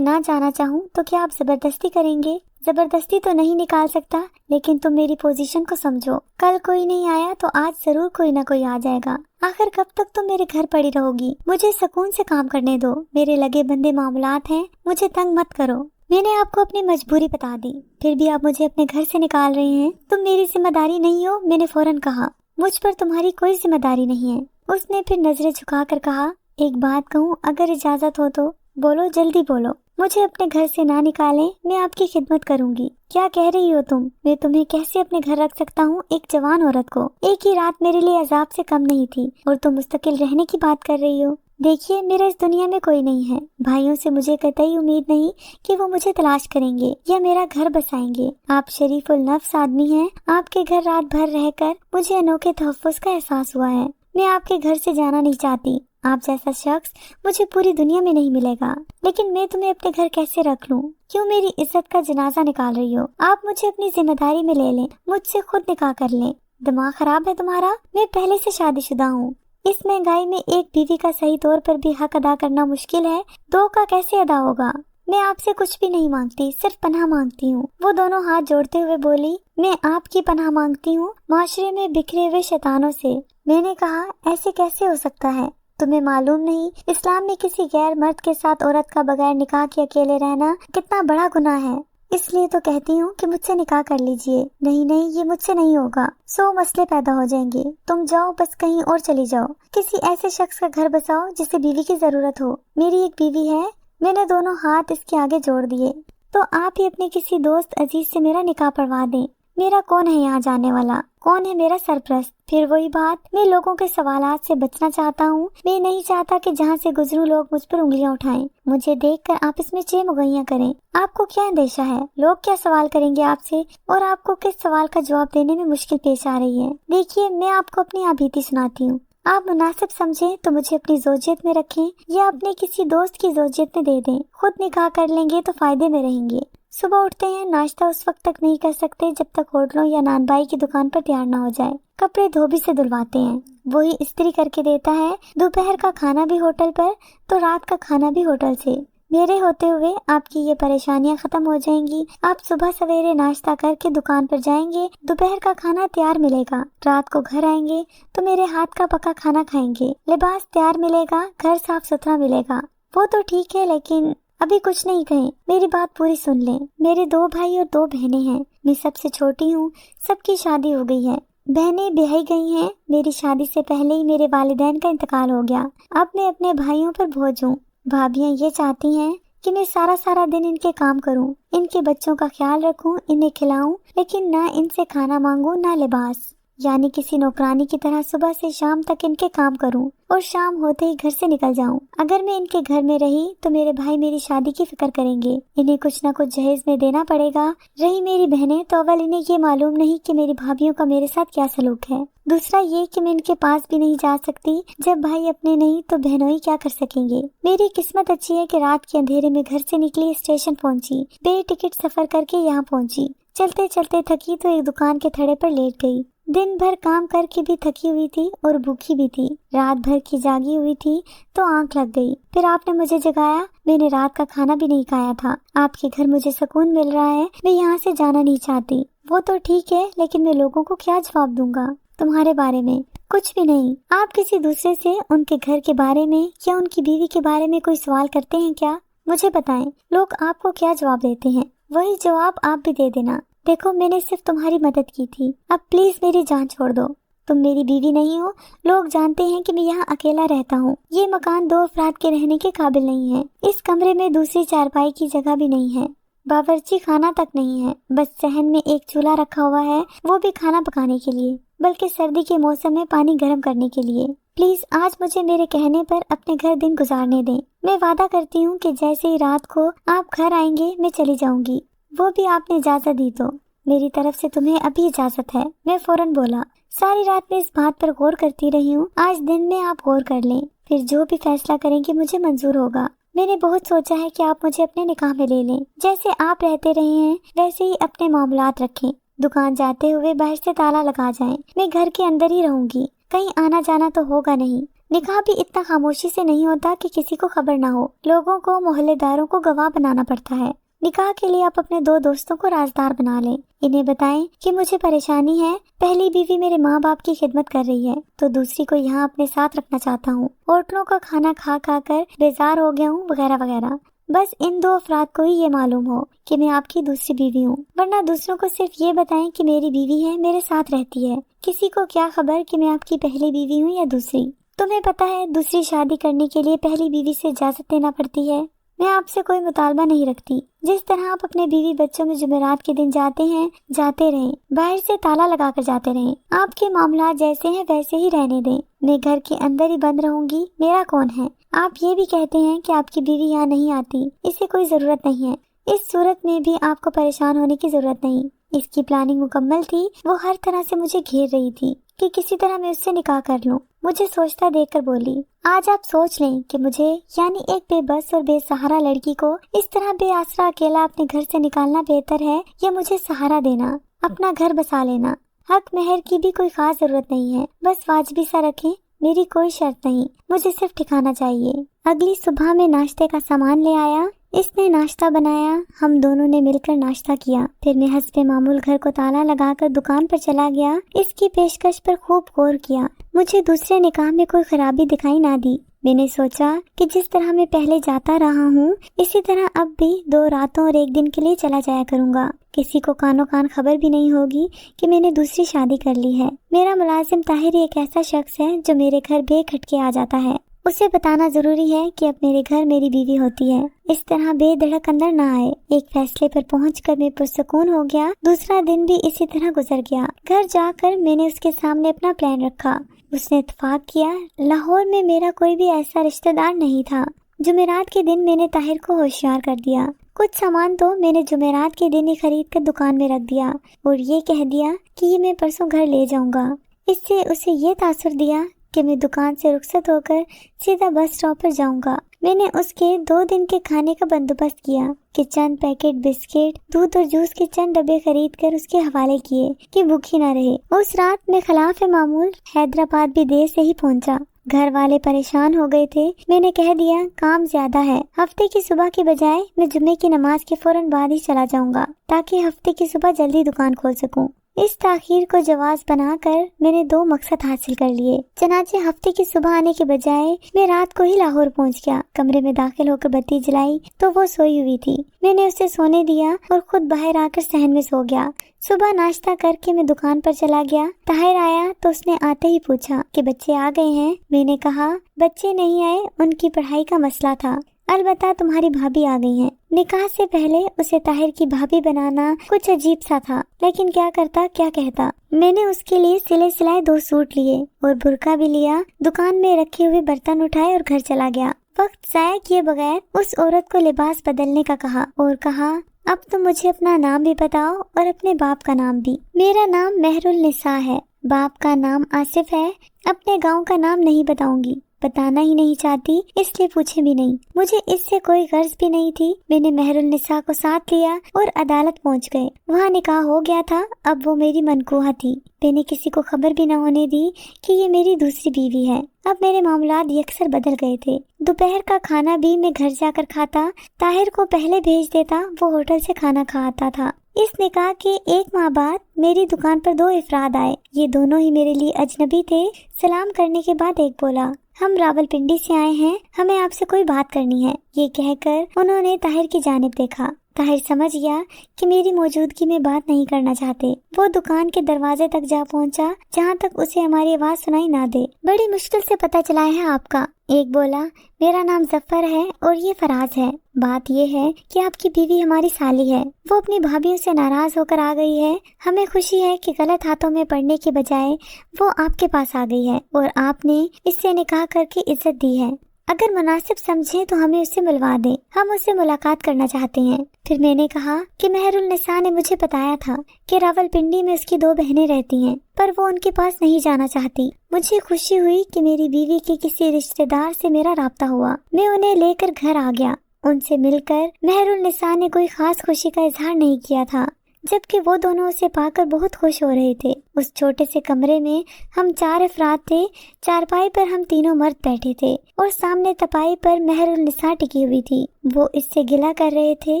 ना जाना चाहूँ तो क्या आप जबरदस्ती करेंगे? जबरदस्ती तो नहीं निकाल सकता, लेकिन तुम मेरी पोजीशन को समझो। कल कोई नहीं आया तो आज जरूर कोई ना कोई आ जाएगा। आखिर कब तक तुम मेरे घर पड़ी रहोगी? मुझे सुकून से काम करने दो, मेरे लगे बंदे मामलात हैं, मुझे तंग मत करो। मैंने आपको अपनी मजबूरी बता दी, फिर भी आप मुझे अपने घर से निकाल रहे हैं। तुम मेरी जिम्मेदारी नहीं हो, मैंने फौरन कहा। मुझ पर तुम्हारी कोई जिम्मेदारी नहीं है। उसने फिर नजरें झुकाकर कहा, एक बात कहूँ, अगर इजाजत हो तो? बोलो, जल्दी बोलो। मुझे अपने घर से ना निकालें, मैं आपकी खिदमत करूंगी। क्या कह रही हो तुम? मैं तुम्हें कैसे अपने घर रख सकता हूँ, एक जवान औरत को? एक ही रात मेरे लिए अजाब से कम नहीं थी, और तुम मुस्तकिल रहने की बात कर रही हो। देखिए, मेरा इस दुनिया में कोई नहीं है। भाइयों से मुझे कतई उम्मीद नहीं कि वो मुझे तलाश करेंगे या मेरा घर बसाएंगे। आप शरीफुल नफ्स आदमी हैं। आपके घर रात भर रहकर मुझे अनोखे तहफ़्फ़ुज़ का एहसास हुआ है। मैं आपके घर से जाना नहीं चाहती। आप जैसा शख्स मुझे पूरी दुनिया में नहीं मिलेगा, लेकिन मैं तुम्हें अपने घर कैसे रख लूं? क्यों मेरी इज्जत का जनाजा निकाल रही हो? आप मुझे अपनी जिम्मेदारी में ले लें, मुझसे खुद निकाह कर लें। दिमाग खराब है तुम्हारा? मैं पहले से शादीशुदा हूँ। इस महंगाई में एक बीवी का सही तौर पर भी हक अदा करना मुश्किल है, दो का कैसे अदा होगा? मैं आपसे कुछ भी नहीं मांगती, सिर्फ पनाह मांगती हूँ। वो दोनों हाथ जोड़ते हुए बोली, मैं आपकी पनाह मांगती हूँ माशरे में बिखरे हुए शैतानों से। मैंने कहा, ऐसे कैसे हो सकता है? तुम्हें मालूम नहीं, इस्लाम में किसी गैर मर्द के साथ औरत का बगैर निकाह के अकेले रहना कितना बड़ा गुनाह है। इसलिए तो कहती हूँ कि मुझसे निकाह कर लीजिए। नहीं नहीं, ये मुझसे नहीं होगा, 100 मसले पैदा हो जाएंगे। तुम जाओ, बस कहीं और चली जाओ, किसी ऐसे शख्स का घर बसाओ जिसे बीवी की जरूरत हो। मेरी एक बीवी है। मैंने दोनों हाथ इसके आगे जोड़ दिए। तो आप ही अपने किसी दोस्त अजीज से मेरा निकाह पढ़वा दें। मेरा कौन है यहाँ जाने वाला? कौन है मेरा सरपरस्त? फिर वही बात, मैं लोगों के सवालात से बचना चाहता हूँ। मैं नहीं चाहता कि जहाँ से गुजरूं लोग मुझ पर उंगलियां उठाएं, मुझे देखकर आपस में चेमुगैयां करें। आपको क्या अंदेशा है? लोग क्या सवाल करेंगे आपसे, और आपको किस सवाल का जवाब देने में मुश्किल पेश आ रही है? देखिए, मैं आपको अपनी आबीती सुनाती हूँ। आप मुनासिब समझें तो मुझे अपनी जोजियत में रखें या अपने किसी दोस्त की जोजियत में दे दें। खुद निकाह कर लेंगे तो फायदे में रहेंगे। सुबह उठते हैं, नाश्ता उस वक्त तक नहीं कर सकते जब तक होटलों या नानबाई की दुकान पर तैयार ना हो जाए। कपड़े धोबी से धुलवाते हैं, वही इस्त्री करके देता है। दोपहर का खाना भी होटल पर तो रात का खाना भी होटल से। मेरे होते हुए आपकी ये परेशानियां खत्म हो जाएंगी। आप सुबह सवेरे नाश्ता करके दुकान पर जाएंगे, दोपहर का खाना तैयार मिलेगा, रात को घर आएंगे तो मेरे हाथ का पका खाना खाएंगे, लिबास तैयार मिलेगा, घर साफ सुथरा मिलेगा। वो तो ठीक है, लेकिन अभी कुछ नहीं कहें, मेरी बात पूरी सुन लें। मेरे 2 भाई और 2 बहनें हैं। मैं सबसे छोटी हूँ। सबकी शादी हो गई है, बहनें ब्याही गई हैं। मेरी शादी से पहले ही मेरे वालिदैन का इंतकाल हो गया। अब मैं अपने भाइयों पर बोझ हूँ। भाभियाँ ये चाहती हैं कि मैं सारा सारा दिन इनके काम करूँ, इनके बच्चों का ख्याल रखूँ, इन्हें खिलाऊं, लेकिन ना इनसे खाना मांगू ना लिबास, यानी किसी नौकरानी की तरह सुबह से शाम तक इनके काम करूं और शाम होते ही घर से निकल जाऊं। अगर मैं इनके घर में रही तो मेरे भाई मेरी शादी की फिक्र करेंगे, इन्हें कुछ न कुछ जहेज में देना पड़ेगा। रही मेरी बहनें, तो अव्वल इन्हें ये मालूम नहीं कि मेरी भाभियों का मेरे साथ क्या सलूक है। दूसरा ये कि मैं इनके पास भी नहीं जा सकती। जब भाई अपने नहीं तो बहनों ही क्या कर सकेंगे। मेरी किस्मत अच्छी है कि रात के अंधेरे में घर से निकली, स्टेशन पहुंची, बे टिकट सफर करके यहाँ पहुंची। चलते चलते थकी तो एक दुकान के थड़े पर लेट गई। दिन भर काम करके भी थकी हुई थी और भूखी भी थी। रात भर की जागी हुई थी तो आंख लग गई। फिर आपने मुझे जगाया। मैंने रात का खाना भी नहीं खाया था। आपके घर मुझे सुकून मिल रहा है। मैं यहाँ से जाना नहीं चाहती। वो तो ठीक है, लेकिन मैं लोगों को क्या जवाब दूंगा? तुम्हारे बारे में, कुछ भी नहीं। आप किसी दूसरे से उनके घर के बारे में या उनकी बीवी के बारे में कोई सवाल करते हैं क्या? मुझे बताएं, लोग आपको क्या जवाब देते हैं, वही जवाब आप भी दे देना। देखो, मैंने सिर्फ तुम्हारी मदद की थी, अब प्लीज मेरी जान छोड़ दो। तुम मेरी बीवी नहीं हो, लोग जानते हैं कि मैं यहाँ अकेला रहता हूँ। ये मकान 2 अफराद के रहने के काबिल नहीं है। इस कमरे में दूसरी चारपाई की जगह भी नहीं है, बावर्ची खाना तक नहीं है। बस सहन में एक चूल्हा रखा हुआ है, वो भी खाना पकाने के लिए, बल्कि सर्दी के मौसम में पानी गर्म करने के लिए। प्लीज आज मुझे मेरे कहने पर अपने घर दिन गुजारने दें। मैं वादा करती हूँ कि जैसे ही रात को आप घर आएंगे मैं चली जाऊंगी, वो भी आपने इजाजत दी तो। मेरी तरफ से तुम्हें अभी इजाजत है। मैं फौरन बोला। सारी रात मैं इस बात पर गौर करती रही हूँ, आज दिन में आप गौर कर लें, फिर जो भी फैसला करेंगे मुझे मंजूर होगा। मैंने बहुत सोचा है कि आप मुझे अपने निकाह में ले लें। जैसे आप रहते रहे हैं वैसे ही अपने मामलात रखें। दुकान जाते हुए बाहर से ताला लगा जाएं। मैं घर के अंदर ही रहूंगी, कहीं आना जाना तो होगा नहीं। निकाह भी इतना खामोशी से नहीं होता कि किसी को खबर ना हो। लोगों को, मोहल्लेदारों को गवाह बनाना पड़ता है। निकाह के लिए आप अपने 2 दोस्तों को राजदार बना लें। इन्हें बताएं कि मुझे परेशानी है। पहली बीवी मेरे माँ बाप की खिदमत कर रही है, तो दूसरी को यहाँ अपने साथ रखना चाहता हूँ। होटलों का खाना खा खा कर बेजार हो गया हूँ, वगैरह वगैरह। बस इन 2 अफराद को ही ये मालूम हो कि मैं आपकी दूसरी बीवी हूँ, वरना दूसरों को सिर्फ ये बताएं कि मेरी बीवी है, मेरे साथ रहती है। किसी को क्या खबर कि मैं आपकी पहली बीवी हूँ या दूसरी। तुम्हें पता है, दूसरी शादी करने के लिए पहली बीवी से इजाजत लेना पड़ती है। मैं आपसे कोई मुतालबा नहीं रखती। जिस तरह आप अपने बीवी बच्चों में जुमेरात के दिन जाते हैं, जाते रहें, बाहर से ताला लगा कर जाते रहें। आपके मामला जैसे हैं वैसे ही रहने दें। मैं घर के अंदर ही बंद रहूंगी, मेरा कौन है। आप ये भी कहते हैं कि आपकी बीवी यहाँ नहीं आती, इसे कोई जरूरत नहीं है। इस सूरत में भी आपको परेशान होने की जरूरत नहीं। इसकी प्लानिंग मुकम्मल थी। वो हर तरह से मुझे घेर रही थी कि किसी तरह मैं उससे निकाह कर लूं। मुझे सोचता देखकर बोली, आज आप सोच लें कि मुझे, यानी एक बेबस और बेसहारा लड़की को इस तरह बेआसरा अकेला अपने घर से निकालना बेहतर है या मुझे सहारा देना, अपना घर बसा लेना। हक मेहर की भी कोई खास जरूरत नहीं है, बस वाजिबी सा रखें। मेरी कोई शर्त नहीं, मुझे सिर्फ ठिकाना चाहिए। अगली सुबह मैं नाश्ते का सामान ले आया। इसने नाश्ता बनाया, हम दोनों ने मिलकर नाश्ता किया। फिर मैं हस्बे मामूल घर को ताला लगाकर दुकान पर चला गया। इसकी पेशकश पर खूब गौर किया। मुझे दूसरे निकाह में कोई खराबी दिखाई ना दी। मैंने सोचा कि जिस तरह मैं पहले जाता रहा हूँ, इसी तरह अब भी 2 रातों और 1 दिन के लिए चला जाया करूँगा। किसी को कानो कान खबर भी नहीं होगी कि मैंने दूसरी शादी कर ली है। मेरा मुलाजिम ताहिर एक ऐसा शख्स है जो मेरे घर बेखटके आ जाता है। उसे बताना जरूरी है कि अब मेरे घर मेरी बीवी होती है। इस तरह बेधड़क अंदर ना आए। एक फैसले पर पहुंचकर मैं पुरसुकून हो गया। दूसरा दिन भी इसी तरह गुजर गया। घर जाकर मैंने उसके सामने अपना प्लान रखा। उसने इत्तेफाक किया। लाहौर में मेरा कोई भी ऐसा रिश्तेदार नहीं था। जुमेरात के दिन मैंने ताहिर को होशियार कर दिया। कुछ सामान तो मैंने जुमेरात के दिन ही खरीद कर दुकान में रख दिया और ये कह दिया कि ये मैं परसों घर ले जाऊंगा। इससे उसे ये तासुर दिया कि मैं दुकान से रुखसत होकर सीधा बस स्टॉप पर जाऊंगा। मैंने उसके 2 दिन के खाने का बंदोबस्त किया कि चंद पैकेट बिस्किट, दूध और जूस के चंद डब्बे खरीद कर उसके हवाले किए कि भूखी न रहे। उस रात में खिलाफ मामूल हैदराबाद भी देर से ही पहुंचा। घर वाले परेशान हो गए थे। मैंने कह दिया काम ज्यादा है, हफ्ते की सुबह के बजाय मैं जुम्मे की नमाज के फौरन बाद ही चला जाऊंगा ताकि हफ्ते की सुबह जल्दी दुकान खोल सकूं। इस ताखीर को जवाज बनाकर मैंने 2 मकसद हासिल कर लिए। चनाचे हफ्ते की सुबह आने के बजाय मैं रात को ही लाहौर पहुंच गया। कमरे में दाखिल होकर बत्ती जलाई तो वो सोई हुई थी। मैंने उसे सोने दिया और खुद बाहर आकर सहन में सो गया। सुबह नाश्ता करके मैं दुकान पर चला गया। ताहिर आया तो उसने आते ही पूछा कि बच्चे आ गए हैं। मैंने कहा बच्चे नहीं आए, उनकी पढ़ाई का मसला था। अलबत्ता तुम्हारी भाभी आ गई हैं। निकाह से पहले उसे ताहिर की भाभी बनाना कुछ अजीब सा था, लेकिन क्या करता क्या कहता। मैंने उसके लिए सिले सिलाए 2 सूट लिए और बुर्का भी लिया। दुकान में रखे हुए बर्तन उठाए और घर चला गया। वक्त जाया किए बगैर उस औरत को लिबास बदलने का कहा और कहा अब तो मुझे अपना नाम भी बताओ और अपने बाप का नाम भी। मेरा नाम मेहरुल निसा है, बाप का नाम आसिफ है। अपने गांव का नाम नहीं बताऊंगी, बताना ही नहीं चाहती, इसलिए पूछे भी नहीं। मुझे इससे कोई गर्ज भी नहीं थी। मैंने मेहरुल निसा को साथ लिया और अदालत पहुंच गए। वहाँ निकाह हो गया था। अब वो मेरी मनकूहा थी। मैंने किसी को खबर भी न होने दी कि ये मेरी दूसरी बीवी है। अब मेरे मामलात यकसर बदल गए थे। दोपहर का खाना भी मैं घर जाकर खाता। ताहिर को पहले भेज देता, वो होटल से खाना खा आता था। इस निकाह के 1 माह बाद मेरी दुकान पर 2 अफराद आए। ये दोनों ही मेरे लिए अजनबी थे। सलाम करने के बाद एक बोला, हम रावलपिंडी से आए हैं, हमें आपसे कोई बात करनी है। ये कहकर उन्होंने ताहिर की जानिब देखा। ताहिर समझ गया कि मेरी मौजूदगी में बात नहीं करना चाहते। वो दुकान के दरवाजे तक जा पहुंचा, जहां तक उसे हमारी आवाज सुनाई ना दे। बड़ी मुश्किल से पता चला है आपका। एक बोला, मेरा नाम जफर है और ये फराज है। बात ये है कि आपकी बीवी हमारी साली है। वो अपनी भाभीयों से नाराज होकर आ गई है। हमें खुशी है कि गलत हाथों में पड़ने के बजाय वो आपके पास आ गई है और आपने इससे निकाह करके इज्जत दी है। अगर मुनासिब समझे तो हमें उससे मिलवा दें, हम उससे मुलाकात करना चाहते हैं। फिर मैंने कहा कि मेहरुल निसा ने मुझे बताया था कि रावलपिंडी में उसकी 2 बहनें रहती हैं, पर वो उनके पास नहीं जाना चाहती। मुझे खुशी हुई कि मेरी बीवी के किसी रिश्तेदार से मेरा राब्ता हुआ। मैं उन्हें लेकर घर आ गया। उनसे मिलकर मेहरुल निसा ने कोई खास खुशी का इजहार नहीं किया था, जबकि वो दोनों उसे पाकर बहुत खुश हो रहे थे। उस छोटे से कमरे में हम 4 अफराद थे। चारपाई पर हम तीनों मर्द बैठे थे और सामने तपाई पर मेहरुल निसा टिकी हुई थी। वो इससे गिला कर रहे थे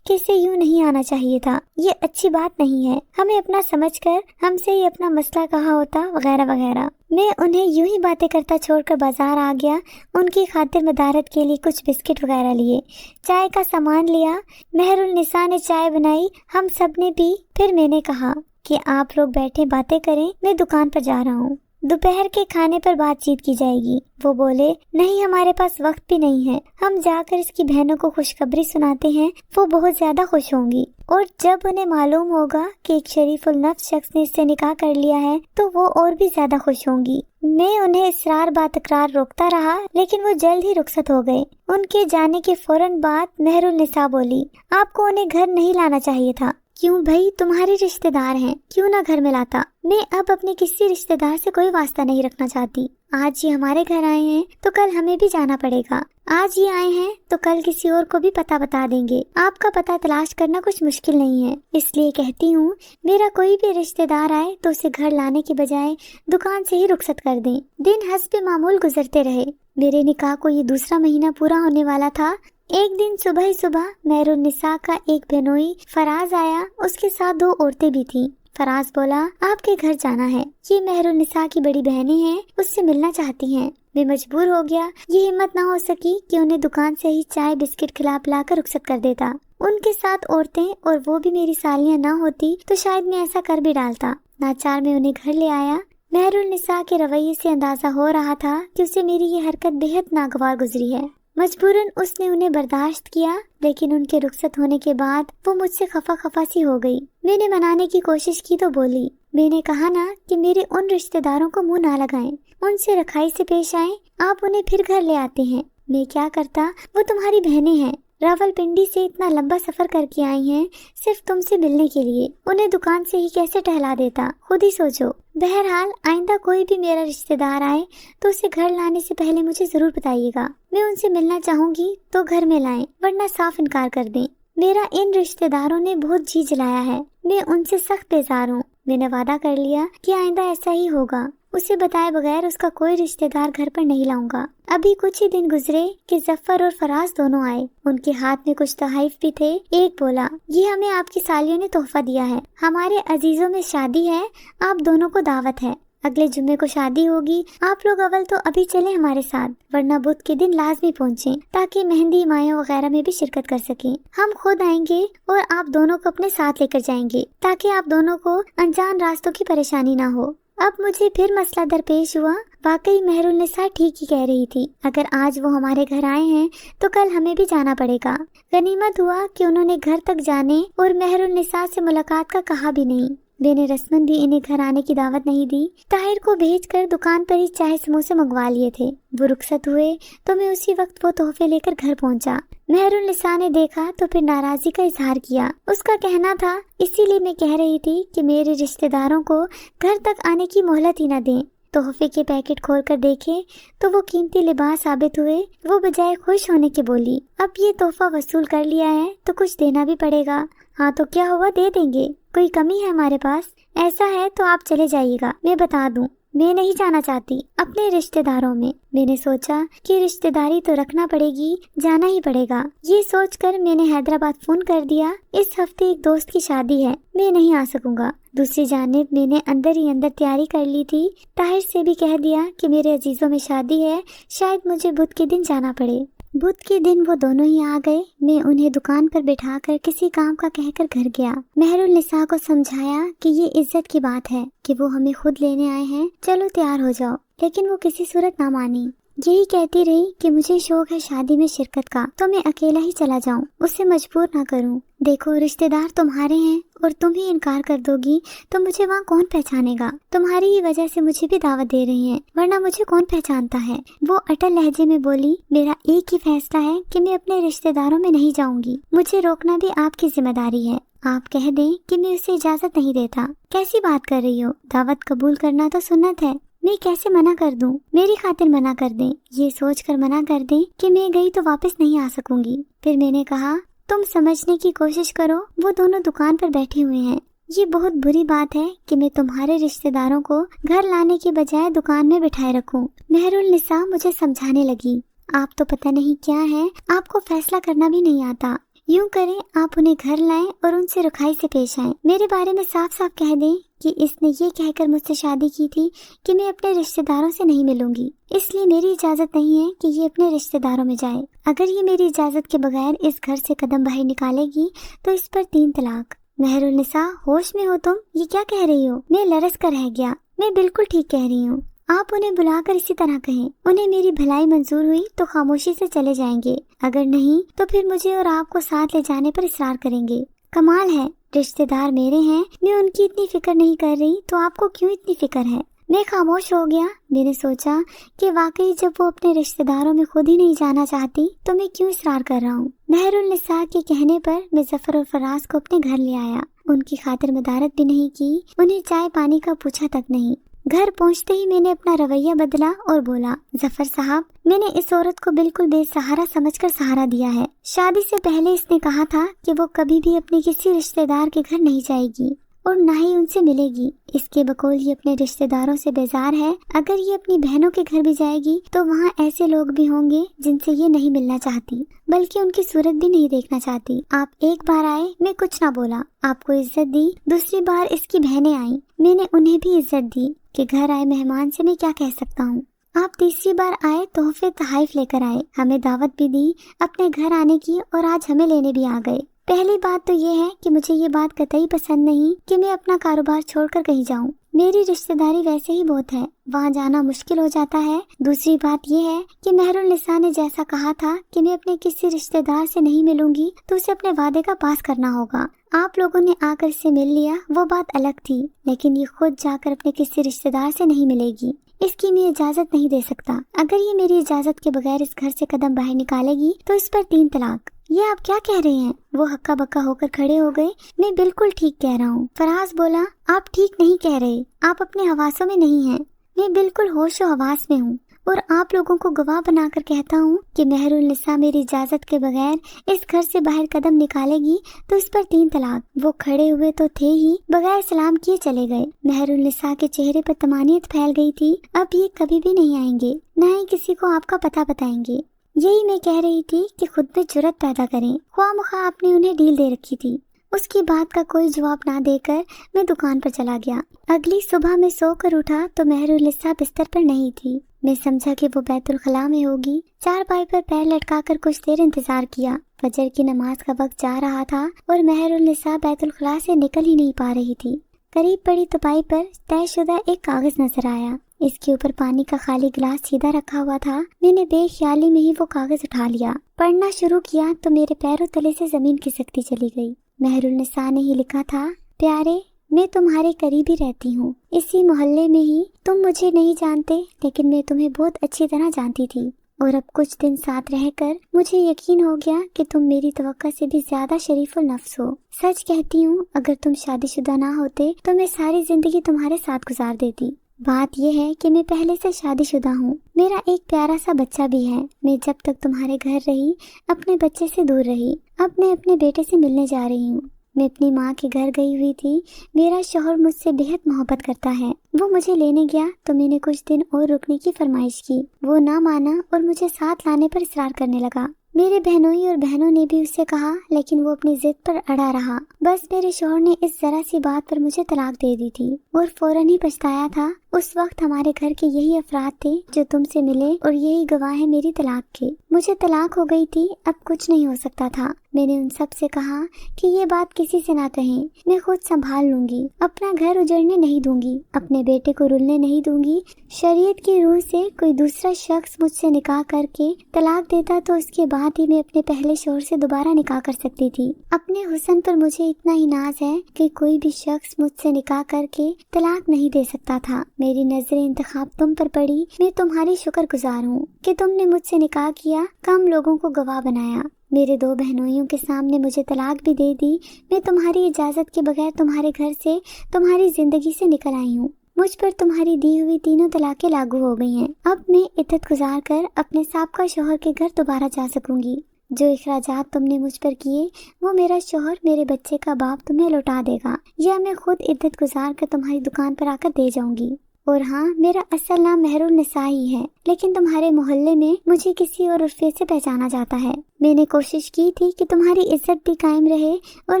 कि इसे यूं नहीं आना चाहिए था, ये अच्छी बात नहीं है, हमें अपना समझकर हमसे ही अपना मसला कहा होता, वगैरह वगैरह। मैं उन्हें यूं ही बातें करता छोड़कर बाजार आ गया। उनकी खातिर मदारत के लिए कुछ बिस्किट वगैरह लिए, चाय का सामान लिया। मेहरुल निसा ने चाय बनाई, हम सब ने पी। फिर मैंने कहा कि आप लोग बैठे बातें करें, मैं दुकान पर जा रहा हूँ, दोपहर के खाने पर बातचीत की जाएगी। वो बोले, नहीं हमारे पास वक्त भी नहीं है, हम जाकर इसकी बहनों को खुशखबरी सुनाते हैं, वो बहुत ज्यादा खुश होंगी। और जब उन्हें मालूम होगा कि एक शरीफुल नफ्स शख्स ने इससे निकाह कर लिया है तो वो और भी ज्यादा खुश होंगी। मैं उन्हें इसरार बातकरार रोकता रहा, लेकिन वो जल्द ही रुखसत हो गए। उनके जाने के फौरन बाद मेहरुल निसा बोली, आपको उन्हें घर नहीं लाना चाहिए था। क्यों भाई, तुम्हारे रिश्तेदार हैं, क्यों ना घर में लाता। मैं अब अपने किसी रिश्तेदार से कोई वास्ता नहीं रखना चाहती। आज ये हमारे घर आए हैं तो कल हमें भी जाना पड़ेगा। आज ये आए हैं तो कल किसी और को भी पता बता देंगे। आपका पता तलाश करना कुछ मुश्किल नहीं है, इसलिए कहती हूँ मेरा कोई भी रिश्तेदार आए तो उसे घर लाने के बजाय दुकान से ही रुखसत कर दें। दिन हस्बे मामूल गुजरते रहे। मेरे निकाह को ये 2रा महीना पूरा होने वाला था। एक दिन सुबह ही सुबह मेहरुल निसा का एक बेनोई फराज आया, उसके साथ 2 औरतें भी थीं। फराज बोला, आपके घर जाना है, ये मेहरुल निसा की बड़ी बहनें हैं, उससे मिलना चाहती हैं। मैं मजबूर हो गया। ये हिम्मत ना हो सकी कि उन्हें दुकान से ही चाय बिस्किट खिला पिलाकर रुखसत कर देता। उनके साथ औरतें और वो भी मेरी सालियां ना होती तो शायद मैं ऐसा कर भी डालता। नाचार में उन्हें घर ले आया। मेहरुल निसा के रवैये से अंदाजा हो रहा था कि उसे मेरी ये हरकत बेहद नागवार गुजरी है। मजबूरन उसने उन्हें बर्दाश्त किया, लेकिन उनके रुखसत होने के बाद वो मुझसे खफा सी हो गई। मैंने मनाने की कोशिश की तो बोली, मैंने कहा ना कि मेरे उन रिश्तेदारों को मुंह ना लगाएं, उनसे रखाई से पेश आएं, आप उन्हें फिर घर ले आते हैं। मैं क्या करता, वो तुम्हारी बहनें हैं, रावलपिंडी से इतना लंबा सफर करके आई हैं सिर्फ तुमसे मिलने के लिए, उन्हें दुकान से ही कैसे टहला देता, खुद ही सोचो। बहरहाल आइंदा कोई भी मेरा रिश्तेदार आए तो उसे घर लाने से पहले मुझे जरूर बताइएगा। मैं उनसे मिलना चाहूंगी तो घर में लाएं, वरना साफ इनकार कर दें। मेरा इन रिश्तेदारों ने बहुत जी जलाया है, मैं उनसे सख्त बेजार हूँ। मैंने वादा कर लिया कि आइंदा ऐसा ही होगा। उसे बताए बगैर उसका कोई रिश्तेदार घर पर नहीं लाऊंगा। अभी कुछ ही दिन गुजरे कि जफर और फराज दोनों आए। उनके हाथ में कुछ तोहफे भी थे। एक बोला, ये हमें आपकी सालियों ने तोहफा दिया है, हमारे अजीजों में शादी है, आप दोनों को दावत है, अगले जुम्मे को शादी होगी, आप लोग अव्वल तो अभी चले हमारे साथ, वरना बुध के दिन लाजमी पहुँचे ताकि मेहंदी मायों वगैरह में भी शिरकत कर सकें। हम खुद आएंगे और आप दोनों को अपने साथ लेकर जाएंगे ताकि आप दोनों को अनजान रास्तों की परेशानी ना हो। अब मुझे फिर मसला दरपेश हुआ। वाकई मेहरुल निसा ठीक ही कह रही थी, अगर आज वो हमारे घर आए हैं तो कल हमें भी जाना पड़ेगा। गनीमत हुआ कि उन्होंने घर तक जाने और मेहरुल निसा से मुलाकात का कहा भी नहीं। मैंने रस्मन भी इन्हें घर आने की दावत नहीं दी। ताहिर को भेजकर दुकान पर ही चाय समोसे मंगवा लिए थे। वो रुखसत हुए तो मैं उसी वक्त वो तोहफे लेकर घर पहुंचा। मेहरुल निसा ने देखा तो फिर नाराजगी का इजहार किया। उसका कहना था, इसीलिए मैं कह रही थी कि मेरे रिश्तेदारों को घर तक आने की मोहलत ही न दें। तोहफे के पैकेट खोलकर देखे तो वो कीमती लिबास साबित हुए। वो बजाय खुश होने के बोली, अब ये तोहफा वसूल कर लिया है तो कुछ देना भी पड़ेगा। हाँ तो क्या हुआ, दे देंगे, कोई कमी है हमारे पास? ऐसा है तो आप चले जाइएगा, मैं बता दूं میں نہیں جانا چاہتی اپنے رشتہ داروں میں۔ میں نے سوچا کہ رشتہ داری تو رکھنا پڑے گی، جانا ہی پڑے گا۔ یہ سوچ کر میں نے حیدرآباد فون کر دیا، اس ہفتے ایک دوست کی شادی ہے، میں نہیں آ سکوں گا۔ دوسری جانب میں نے اندر ہی اندر تیاری کر لی تھی، طاہر سے بھی کہہ دیا کہ میرے عزیزوں میں شادی ہے، شاید مجھے بدھ کے دن جانا پڑے۔ بدھ کے دن وہ دونوں ہی آ گئے۔ میں انہیں دکان پر بٹھا کر کسی کام کا کہہ کر گھر گیا۔ مہر النساء کو سمجھایا کہ یہ عزت کی بات ہے کہ وہ ہمیں خود لینے آئے ہیں، چلو تیار ہو جاؤ، لیکن وہ کسی صورت نہ مانی۔ یہی کہتی رہی کہ مجھے شوق ہے شادی میں شرکت کا، تو میں اکیلا ہی چلا جاؤں، اسے مجبور نہ کروں۔ دیکھو رشتہ دار تمہارے ہیں اور تم ہی انکار کر دو گی تو مجھے وہاں کون پہچانے گا؟ تمہاری ہی وجہ سے مجھے بھی دعوت دے رہی ہیں، ورنہ مجھے کون پہچانتا ہے؟ وہ اٹل لہجے میں بولی، میرا ایک ہی فیصلہ ہے کہ میں اپنے رشتہ داروں میں نہیں جاؤں گی، مجھے روکنا بھی آپ کی ذمہ داری ہے۔ آپ کہہ دیں کہ میں اسے اجازت نہیں دیتا۔ کیسی بات کر رہی ہو؟ دعوت قبول کرنا تو سنت ہے، میں کیسے منع کر دوں؟ میری خاطر منع کر دیں، یہ سوچ کر منع کر دیں کہ میں گئی تو واپس نہیں آ سکوں گی۔ پھر میں نے کہا، تم سمجھنے کی کوشش کرو، وہ دونوں دکان پر بیٹھے ہوئے ہیں، یہ بہت بری بات ہے کہ میں تمہارے رشتہ داروں کو گھر لانے کی بجائے دکان میں بٹھائے رکھوں۔ مہر النساء مجھے سمجھانے لگی، آپ تو پتہ نہیں کیا ہے، آپ کو فیصلہ کرنا بھی نہیں آتا۔ یوں کریں آپ انہیں گھر لائیں اور ان سے رکھائی سے پیش آئیں، میرے بارے میں صاف صاف کہہ دیں کہ اس نے یہ کہہ کر مجھ سے شادی کی تھی کہ میں اپنے رشتہ داروں سے نہیں ملوں گی، اس لیے میری اجازت نہیں ہے کہ یہ اپنے رشتہ داروں میں جائے۔ اگر یہ میری اجازت کے بغیر اس گھر سے قدم باہر نکالے گی تو اس پر 3 طلاق۔ مہر النساء ہوش میں ہو تم؟ یہ کیا کہہ رہی ہو؟ میں لرز کر رہ گیا، میں بالکل ٹھیک کہہ رہی ہوں۔ آپ انہیں بلا کر اسی طرح کہیں، انہیں میری بھلائی منظور ہوئی تو خاموشی سے چلے جائیں گے، اگر نہیں تو پھر مجھے اور آپ کو ساتھ لے جانے پر اصرار کریں گے۔ کمال ہے، رشتہ دار میرے ہیں، میں ان کی اتنی فکر نہیں کر رہی تو آپ کو کیوں اتنی فکر ہے؟ میں خاموش ہو گیا۔ میں نے سوچا کہ واقعی جب وہ اپنے رشتہ داروں میں خود ہی نہیں جانا چاہتی تو میں کیوں اصرار کر رہا ہوں۔ مہر النساء کے کہنے پر میں ظفر اور فراز کو اپنے گھر لے آیا، ان کی خاطر مدارت بھی نہیں کی، انہیں چائے پانی کا پوچھا تک نہیں۔ گھر پہنچتے ہی میں نے اپنا رویہ بدلا اور بولا، ظفر صاحب، میں نے اس عورت کو بالکل بے سہارا سمجھ کر سہارا دیا ہے۔ شادی سے پہلے اس نے کہا تھا کہ وہ کبھی بھی اپنے کسی رشتہ دار کے گھر نہیں جائے گی اور نہ ہی ان سے ملے گی۔ اس کے بقول یہ اپنے رشتہ داروں سے بیزار ہے، اگر یہ اپنی بہنوں کے گھر بھی جائے گی تو وہاں ایسے لوگ بھی ہوں گے جن سے یہ نہیں ملنا چاہتی، بلکہ ان کی صورت بھی نہیں دیکھنا چاہتی۔ آپ ایک بار آئے، میں کچھ نہ بولا، آپ کو عزت دی، دوسری بار اس کی بہنیں آئیں، میں نے انہیں بھی عزت دی کہ گھر آئے مہمان سے میں کیا کہہ سکتا ہوں۔ آپ تیسری بار آئے، تحفے تحائف لے کر آئے، ہمیں دعوت بھی دی اپنے گھر آنے کی اور آج ہمیں لینے بھی آ گئے۔ پہلی بات تو یہ ہے کہ مجھے یہ بات قطعی پسند نہیں کہ میں اپنا کاروبار چھوڑ کر کہیں جاؤں، میری رشتہ داری ویسے ہی بہت ہے، وہاں جانا مشکل ہو جاتا ہے۔ دوسری بات یہ ہے کہ مہر النساء نے جیسا کہا تھا کہ میں اپنے کسی رشتہ دار سے نہیں ملوں گی تو اسے اپنے وعدے کا پاس کرنا ہوگا۔ آپ لوگوں نے آ کر سے مل لیا، وہ بات الگ تھی، لیکن یہ خود جا کر اپنے کسی رشتہ دار سے نہیں ملے گی، اس کی میں اجازت نہیں دے سکتا۔ اگر یہ میری اجازت کے بغیر اس گھر سے قدم باہر نکالے گی تو اس پر 3 طلاق۔ یہ آپ کیا کہہ رہے ہیں؟ وہ ہکا بکا ہو کر کھڑے ہو گئے۔ میں بالکل ٹھیک کہہ رہا ہوں۔ فراز بولا، آپ ٹھیک نہیں کہہ رہے، آپ اپنے حواسوں میں نہیں ہیں، میں بالکل ہوش و حواس میں ہوں، اور آپ لوگوں کو گواہ بنا کر کہتا ہوں کہ مہر النساء میری اجازت کے بغیر اس گھر سے باہر قدم نکالے گی تو اس پر 3 طلاق۔ وہ کھڑے ہوئے تو تھے ہی، بغیر سلام کیے چلے گئے۔ مہر النساء کے چہرے پر طمانینت پھیل گئی تھی، اب یہ کبھی بھی نہیں آئیں گے، نہ ہی کسی کو آپ کا پتہ بتائیں گے۔ یہی میں کہہ رہی تھی کہ خود میں جرأت پیدا کریں، خواہ مخواہ آپ نے انہیں ڈیل دے رکھی تھی۔ اس کی بات کا کوئی جواب نہ دے کر میں دکان پر چلا گیا۔ اگلی صبح میں سو کر اٹھا تو مہر النساء بستر پر نہیں تھی۔ میں سمجھا کہ وہ بیت الخلاء میں ہوگی۔ چارپائی پر پیر لٹکا کر کچھ دیر انتظار کیا۔ فجر کی نماز کا وقت جا رہا تھا اور مہر النساء بیت الخلاء سے نکل ہی نہیں پا رہی تھی۔ قریب پڑی تپائی پر طے شدہ ایک کاغذ نظر آیا، اس کے اوپر پانی کا خالی گلاس سیدھا رکھا ہوا تھا۔ میں نے بے خیالی میں ہی وہ کاغذ اٹھا لیا، پڑھنا شروع کیا تو میرے پیروں تلے سے زمین کھسکتی چلی گئی۔ مہر النساء نے ہی لکھا تھا، پیارے، میں تمہارے قریب ہی رہتی ہوں، اسی محلے میں ہی، تم مجھے نہیں جانتے لیکن میں تمہیں بہت اچھی طرح جانتی تھی، اور اب کچھ دن ساتھ رہ کر مجھے یقین ہو گیا کہ تم میری توقع سے بھی زیادہ شریف النفس ہو۔ سچ کہتی ہوں، اگر تم شادی شدہ نہ ہوتے تو میں ساری زندگی تمہارے ساتھ گزار دیتی۔ بات یہ ہے کہ میں پہلے سے شادی شدہ ہوں، میرا ایک پیارا سا بچہ بھی ہے۔ میں جب تک تمہارے گھر رہی اپنے بچے سے دور رہی، اب میں اپنے بیٹے سے ملنے جا رہی ہوں۔ میں اپنی ماں کے گھر گئی ہوئی تھی۔ میرا شوہر مجھ سے بہت محبت کرتا ہے۔ وہ مجھے لینے گیا تو میں نے کچھ دن اور رکنے کی فرمائش کی۔ وہ نہ مانا اور مجھے ساتھ لانے پر اصرار کرنے لگا۔ میرے بہنوئی اور بہنوں نے بھی اسے کہا، لیکن وہ اپنی ضد پر اڑا رہا۔ بس میرے شوہر نے اس ذرا سی بات پر مجھے طلاق دے دی تھی اور فوراً ہی پچھتایا تھا۔ اس وقت ہمارے گھر کے یہی افراد تھے جو تم سے ملے اور یہی گواہ ہیں میری طلاق کے۔ مجھے طلاق ہو گئی تھی، اب کچھ نہیں ہو سکتا تھا۔ میں نے ان سب سے کہا کہ یہ بات کسی سے نہ کہیں، میں خود سنبھال لوں گی، اپنا گھر اجڑنے نہیں دوں گی، اپنے بیٹے کو رلنے نہیں دوں گی۔ شریعت کی روح سے کوئی دوسرا شخص مجھ سے نکاح کر کے طلاق دیتا تو اس کے بعد ہی میں اپنے پہلے شوہر سے دوبارہ نکاح کر سکتی تھی۔ اپنے حسن پر مجھے اتنا ہی ناز ہے کہ کوئی بھی شخص مجھ سے نکاح کر کے طلاق نہیں دے سکتا تھا۔ میری نظر انتخاب تم پر پڑی، میں تمہاری شکر گزار ہوں کہ تم نے مجھ سے نکاح کیا، کم لوگوں کو گواہ بنایا، میرے 2 بہنوئیوں کے سامنے مجھے طلاق بھی دے دی۔ میں تمہاری اجازت کے بغیر تمہارے گھر سے، تمہاری زندگی سے نکل آئی ہوں۔ مجھ پر تمہاری دی ہوئی 3 طلاقیں لاگو ہو گئی ہیں۔ اب میں عدت گزار کر اپنے سابقہ شوہر کے گھر دوبارہ جا سکوں گی۔ جو اخراجات تم نے مجھ پر کیے وہ میرا شوہر، میرے بچے کا باپ تمہیں لوٹا دے گا، یا میں خود عدت گزار کر تمہاری دکان پر آ کر دے جاؤں گی۔ اور ہاں، میرا اصل نام مہر النساء ہی ہے، لیکن تمہارے محلے میں مجھے کسی اور عرفے سے پہچانا جاتا ہے۔ میں نے کوشش کی تھی کہ تمہاری عزت بھی قائم رہے اور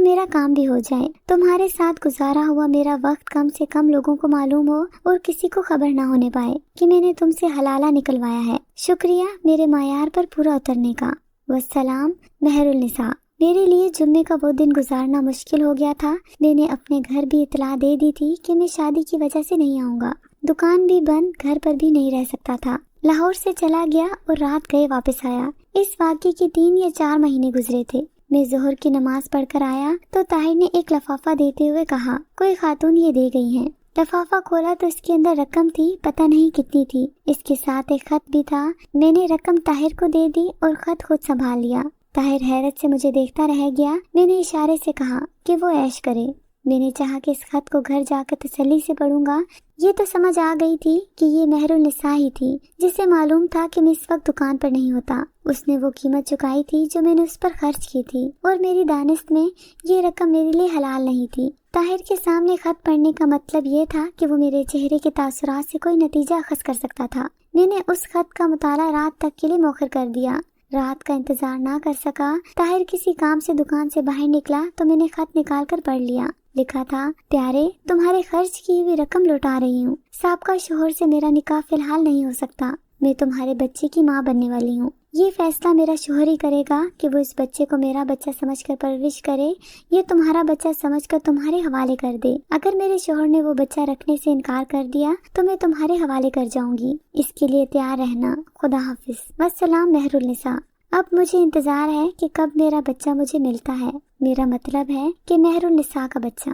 میرا کام بھی ہو جائے، تمہارے ساتھ گزارا ہوا میرا وقت کم سے کم لوگوں کو معلوم ہو اور کسی کو خبر نہ ہونے پائے کہ میں نے تم سے حلالہ نکلوایا ہے۔ شکریہ میرے معیار پر پورا اترنے کا۔ والسلام، مہر النساء۔ میرے لیے جمعے کا وہ دن گزارنا مشکل ہو گیا تھا۔ میں نے اپنے گھر بھی اطلاع دے دی تھی کہ میں شادی کی وجہ سے نہیں آؤں گا۔ دکان بھی بند، گھر پر بھی نہیں رہ سکتا تھا۔ لاہور سے چلا گیا اور رات گئے واپس آیا۔ اس واقعے کے 3 یا 4 مہینے گزرے تھے۔ میں ظہر کی نماز پڑھ کر آیا تو طاہر نے ایک لفافہ دیتے ہوئے کہا، کوئی خاتون یہ دے گئی ہیں۔ لفافہ کھولا تو اس کے اندر رقم تھی، پتہ نہیں کتنی تھی۔ اس کے ساتھ ایک خط بھی تھا۔ میں نے رقم طاہر کو دے دی اور خط خود سنبھال لیا۔ طاہر حیرت سے مجھے دیکھتا رہ گیا۔ میں نے اشارے سے کہا کہ وہ عیش کرے۔ میں نے چاہا کہ اس خط کو گھر جا کر تسلی سے پڑھوں گا۔ یہ تو سمجھ آ گئی تھی کہ یہ مہر النساء ہی تھی، جسے معلوم تھا کہ میں اس وقت دکان پر نہیں ہوتا۔ اس نے وہ قیمت چکائی تھی جو میں نے اس پر خرچ کی تھی، اور میری دانست میں یہ رقم میرے لیے حلال نہیں تھی۔ طاہر کے سامنے خط پڑھنے کا مطلب یہ تھا کہ وہ میرے چہرے کے تاثرات سے کوئی نتیجہ اخذ کر سکتا تھا۔ میں نے اس خط کا مطالعہ رات تک کے لیے مؤخر کر دیا۔ رات کا انتظار نہ کر سکا۔ طاہر کسی کام سے دکان سے باہر نکلا تو میں نے خط نکال کر پڑھ لیا۔ لکھا تھا، پیارے، تمہارے خرچ کی ہوئی رقم لوٹا رہی ہوں۔ سابقہ شوہر سے میرا نکاح فی الحال نہیں ہو سکتا۔ میں تمہارے بچے کی ماں بننے والی ہوں۔ یہ فیصلہ میرا شوہر ہی کرے گا کہ وہ اس بچے کو میرا بچہ سمجھ کر پرورش کرے یا تمہارا بچہ سمجھ کر تمہارے حوالے کر دے۔ اگر میرے شوہر نے وہ بچہ رکھنے سے انکار کر دیا تو میں تمہارے حوالے کر جاؤں گی۔ اس کے لیے تیار رہنا۔ خدا حافظ۔ والسلام، مہر النساء۔ اب مجھے انتظار ہے کہ کب میرا بچہ مجھے ملتا ہے۔ میرا مطلب ہے کہ مہر النساء کا بچہ۔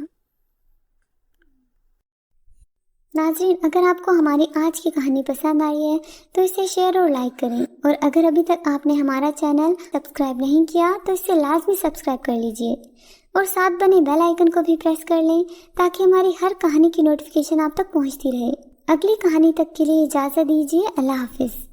ناظرین، اگر آپ کو ہماری آج کی کہانی پسند آئی ہے تو اسے شیئر اور لائک کریں، اور اگر ابھی تک آپ نے ہمارا چینل سبسکرائب نہیں کیا تو اسے لازمی سبسکرائب کر لیجئے، اور ساتھ بنے بیل آئیکن کو بھی پریس کر لیں تاکہ ہماری ہر کہانی کی نوٹیفیکیشن آپ تک پہنچتی رہے۔ اگلی کہانی تک کے لیے اجازت دیجیے۔ اللہ حافظ۔